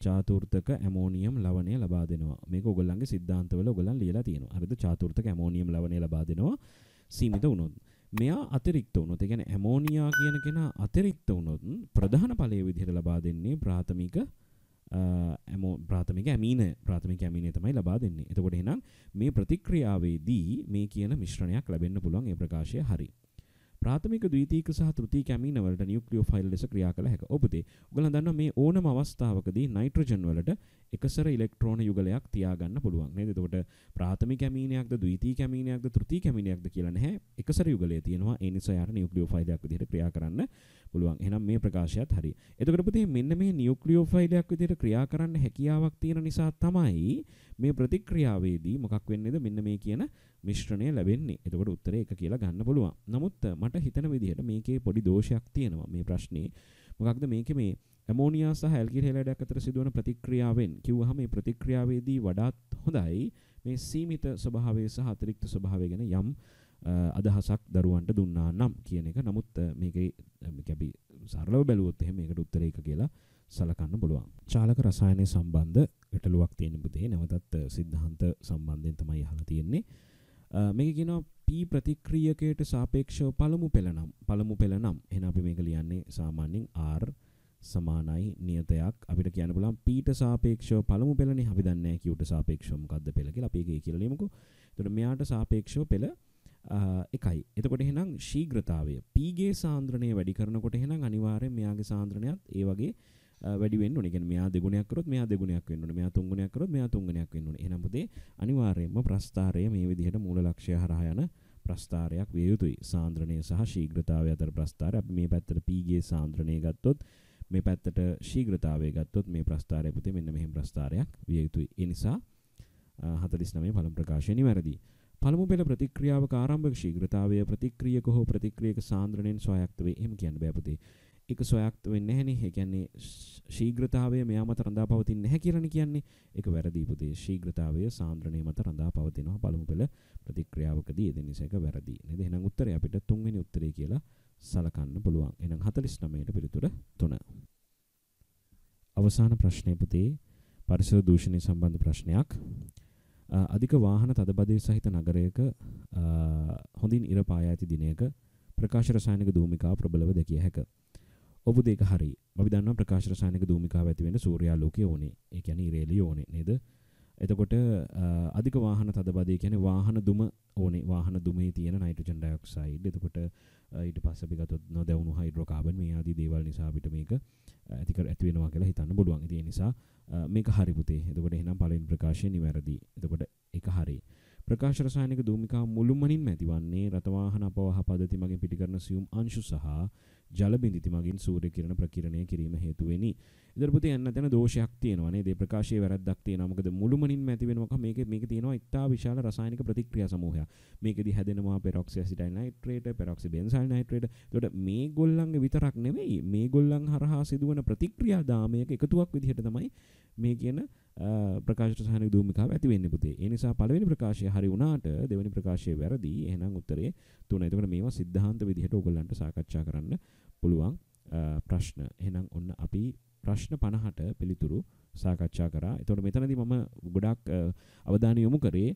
චාතුර්ථක ඇමෝනියම් ලවණය ලබා දෙනවා. මේක ඔයගොල්ලන්ගේ සිද්ධාන්තවල ඔයගොල්ලන් ලියලා තියෙනවා. හරිද? චාතුර්ථක ඇමෝනියම් ලවණය ලබා දෙනවා සීමිත වුණොත්. මෙයා අතිරික්ත වුණොත් ඒ කියන්නේ ඇමෝනියා කියන කෙනා අතිරික්ත වුණොත් ප්‍රධාන ඵලයේ විදිහට ලබා දෙන්නේ ප්‍රාථමික ඇමීනය තමයි ලබා දෙන්නේ. එතකොට එහෙනම් මේ ප්‍රතික්‍රියාවේදී මේ කියන මිශ්‍රණයක් ලැබෙන්න පුළුවන්. ඒ ප්‍රකාශය හරි. ප්‍රාථමික ද්විතීයික සහ තෘතීයික ඇමීන වලට නියුක්ලියෝෆයිල් ලෙස ක්‍රියා කළ හැක. ඔව් පුතේ. ඔයගොල්ලන් දන්නවා මේ ඕනම අවස්ථාවකදී නයිට්‍රජන් වලට එකසර ඉලෙක්ට්‍රෝන යුගලයක් තියාගන්න පුළුවන් නේද? එතකොට ප්‍රාථමික ඇමීනයක්ද ද්විතීයික ඇමීනයක්ද තෘතීයික ඇමීනයක්ද කියලා නැහැ. එකසර යුගලය තියෙනවා. ඒ නිසා යාට නියුක්ලියෝෆයිලයක් විදිහට ක්‍රියා කරන්න පුළුවන්. එහෙනම් මේ ප්‍රකාශයත් හරි. එතකොට පුතේ මෙන්න මේ නියුක්ලියෝෆයිලයක් විදිහට ක්‍රියා කරන්න හැකියාවක් තියෙන නිසා තමයි මේ ප්‍රතික්‍රියාවේදී මොකක් වෙන්නේද? මෙන්න මේ කියන මිශ්‍රණය ලැබෙන්නේ. එතකොට උත්තරේ 1 කියලා ගන්න පුළුවන්. නමුත් මට හිතන විදිහට මේකේ පොඩි දෝෂයක් තියෙනවා මේ ප්‍රශ්නේ. මොකක්ද මේකේ මේ ඇමෝනියා සහ ඇල්කිල් හෙලයිඩයක් අතර සිදුවන ප්‍රතික්‍රියාවෙන් කිව්වහම මේ ප්‍රතික්‍රියාවේදී වඩාත් හොඳයි මේ සීමිත ස්වභාවය සහ අතිරික්ත ස්වභාවය ගැන යම් අදහසක් දරුවන්ට දුන්නා නම් කියන එක. නමුත් මේකේ අපි සරලව බැලුවොත් එහෙම මේකට උත්තරේ 1 කියලා සලකන්න පුළුවන්. චාලක රසායනය සම්බන්ධ ගැටලුවක් තියෙන පුතේ. නැවතත් සිද්ධාන්ත සම්බන්ධයෙන් තමයි අහලා තියෙන්නේ. මේක කියනවා P ප්‍රතික්‍රියකයට සාපේක්ෂව පළමු පෙළ නම්. එහෙනම් අපි මේක ලියන්නේ සාමාන්‍යයෙන් R සමානයි නියතයක්. අපිට කියන්න පුළුවන් P ට සාපේක්ෂව පළමු පෙළනේ. අපි දන්නේ නැහැ Q ට සාපේක්ෂව මොකද්ද පෙළ කියලා. අපි ඒක කියලා ලියමුකෝ. එතකොට මෙයාට සාපේක්ෂව පෙළ 1යි. එතකොට එහෙනම් ශීඝ්‍රතාවය P ගේ සාන්ද්‍රණය වැඩි කරනකොට එහෙනම් අනිවාර්යෙන් මෙයාගේ සාන්ද්‍රණයත් ඒ වගේ වැඩි වෙන්න ඕනේ. කියන්නේ මෙයා දෙගුණයක් කරොත් මෙයා දෙගුණයක් වෙන්න ඕනේ. මෙයා තුන්ගුණයක් කරොත් මෙයා තුන්ගුණයක් වෙන්න ඕනේ. එහෙනම් පුතේ අනිවාර්යයෙන්ම ප්‍රස්ථාරය මේ විදිහට මූල ලක්ෂ්‍ය හරහා යන ප්‍රස්ථාරයක් විය යුතුයි. සාන්ද්‍රණය සහ ශීඝ්‍රතාවය අතර ප්‍රස්ථාරය. අපි මේ පැත්තට P ගේ සාන්ද්‍රණය ගත්තොත් මේ පැත්තට ශීඝ්‍රතාවය ගත්තොත් මේ ප්‍රස්ථාරය පුතේ මෙන්න මෙහෙම ප්‍රස්ථාරයක් විය යුතුයි. ඒ නිසා 49 පළමු ප්‍රකාශය නිවැරදි. පළමු පෙළ ප්‍රතික්‍රියාවක ආරම්භක ශීඝ්‍රතාවය ප්‍රතික්‍රියක හෝ ප්‍රතික්‍රියක සාන්ද්‍රණයෙන් ස්වයක්ත වේ. එහෙම කියන්න බෑ පුතේ. ඒක ස්වයක්ත වෙන්නේ නැහනේ. ඒ කියන්නේ ශීඝ්‍රතාවය මෙයා මත රඳා පවතින්නේ නැහැ කියලානේ කියන්නේ. ඒක වැරදි පුතේ. ශීඝ්‍රතාවය සාන්ද්‍රණය මත රඳා පවතිනවා පළමු පෙළ ප්‍රතික්‍රියාවකදී. ඒ නිසා ඒක වැරදි. නේද? එහෙනම් උත්තරය අපිට 3 වෙනි උත්තරය කියලා සලකන්න පුළුවන්. එහෙනම් 49ට පිළිතුර 3. අවසාන ප්‍රශ්නය පුතේ පරිසර දූෂණය සම්බන්ධ ප්‍රශ්නයක්. අධික වාහන තදබදය සහිත නගරයක හොඳින් ඉර පායා ඇති දිනයක ප්‍රකාශ රසායනික ධූමිකාව ප්‍රබලව දැකිය හැක. ඔබ දෙක හරි. අපි දන්නවා ප්‍රකාශ රසායනික ධූමිකාව ඇති වෙන්න සූර්යාලෝකය ඕනේ. ඒ කියන්නේ ඉර එළිය ඕනේ නේද? එතකොට අධික වාහන තදබදය කියන්නේ වාහන දුම ඕනේ. වාහන දුමේ තියෙන නයිට්‍රජන් ඩයොක්සයිඩ්. එතකොට ඊට පස්සේ අපි ගත්තොත් නොදැවුණු හයිඩ්‍රෝකාබන් මේ ආදී දේවල් නිසා අපිට මේක ඇති වෙනවා කියලා හිතන්න පුළුවන්. ඉතින් ඒ නිසා මේක හරි පුතේ. එතකොට එහෙනම් පළවෙනි ප්‍රකාශය නිවැරදි. එතකොට ඒක හරි. ප්‍රකාශ රසායනික ධූමිකාව මුළුමනින්ම ඇතිවන්නේ රත වාහන අපවාහ පද්ධති මගින් පිටි කරන සියුම් අංශු සහ ජල බිඳිති මගින් සූර්ය කිරණ ප්‍රකිරණය කිරීම හේතු වෙනි. ඉතින් පුතේ යන්න තැන දෝෂයක් තියෙනවා නේද? ඒ ප්‍රකාශයේ වැරද්දක් තියෙනවා. මොකද මුළුමනින්ම ඇති වෙන මොකක් මේකේ තියෙනවා ඉතා විශාල රසායනික ප්‍රතික්‍රියා සමූහයක්. මේකෙදි හැදෙනවා පෙරොක්සි ඇසිටයිල් නයිට්‍රේට්, පෙරොක්සි බෙන්සයිල් නයිට්‍රේට්. එතකොට මේගොල්ලන්ගේ විතරක් නෙවෙයි මේගොල්ලන් හරහා සිදුවන ප්‍රතික්‍රියා දාමයක එකතුවක් විදිහට තමයි මේ කියන ප්‍රකාශ රසායනික භූමිකාව ඇති වෙන්නේ පුතේ. ඒ නිසා පළවෙනි ප්‍රකාශය හරි වුණාට දෙවෙනි ප්‍රකාශය වැරදි. එහෙනම් උත්තරේ 3. එතකොට මේවා සිද්ධාන්ත විදිහට ඕගොල්ලන්ට සාකච්ඡා කරන්න පුළුවන් ප්‍රශ්න. එහෙනම් ඔන්න අපි ප්‍රශ්න 50ට පිළිතුරු සාකච්ඡා කරා. එතකොට මෙතනදී මම ගොඩාක් අවධානය යොමු කරේ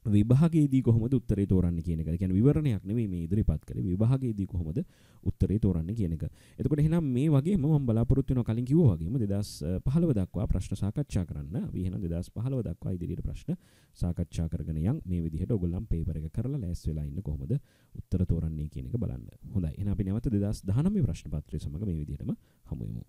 විභාගයේදී කොහොමද උත්තරේ තෝරන්නේ කියන එක. ඒ කියන්නේ විවරණයක් නෙවෙයි මේ ඉදිරිපත් කරේ. විභාගයේදී කොහොමද උත්තරේ තෝරන්නේ කියන එක. එතකොට එහෙනම් මේ වගේම මම බලාපොරොත්තු වෙනවා කලින් කිව්වා වගේම 2015 දක්වා ප්‍රශ්න සාකච්ඡා කරන්න. අපි එහෙනම් 2015 දක්වා ඉදිරියට ප්‍රශ්න සාකච්ඡා කරගෙන යන් මේ විදිහට ඔයගොල්ලන් පේපර් එක කරලා ලෑස්ති වෙලා ඉන්න කොහොමද උත්තර තෝරන්නේ කියන එක බලන්න. හොඳයි. එහෙනම් අපි නැවත 2019 ප්‍රශ්න පත්‍රය සමග මේ විදිහටම හමු වෙමු.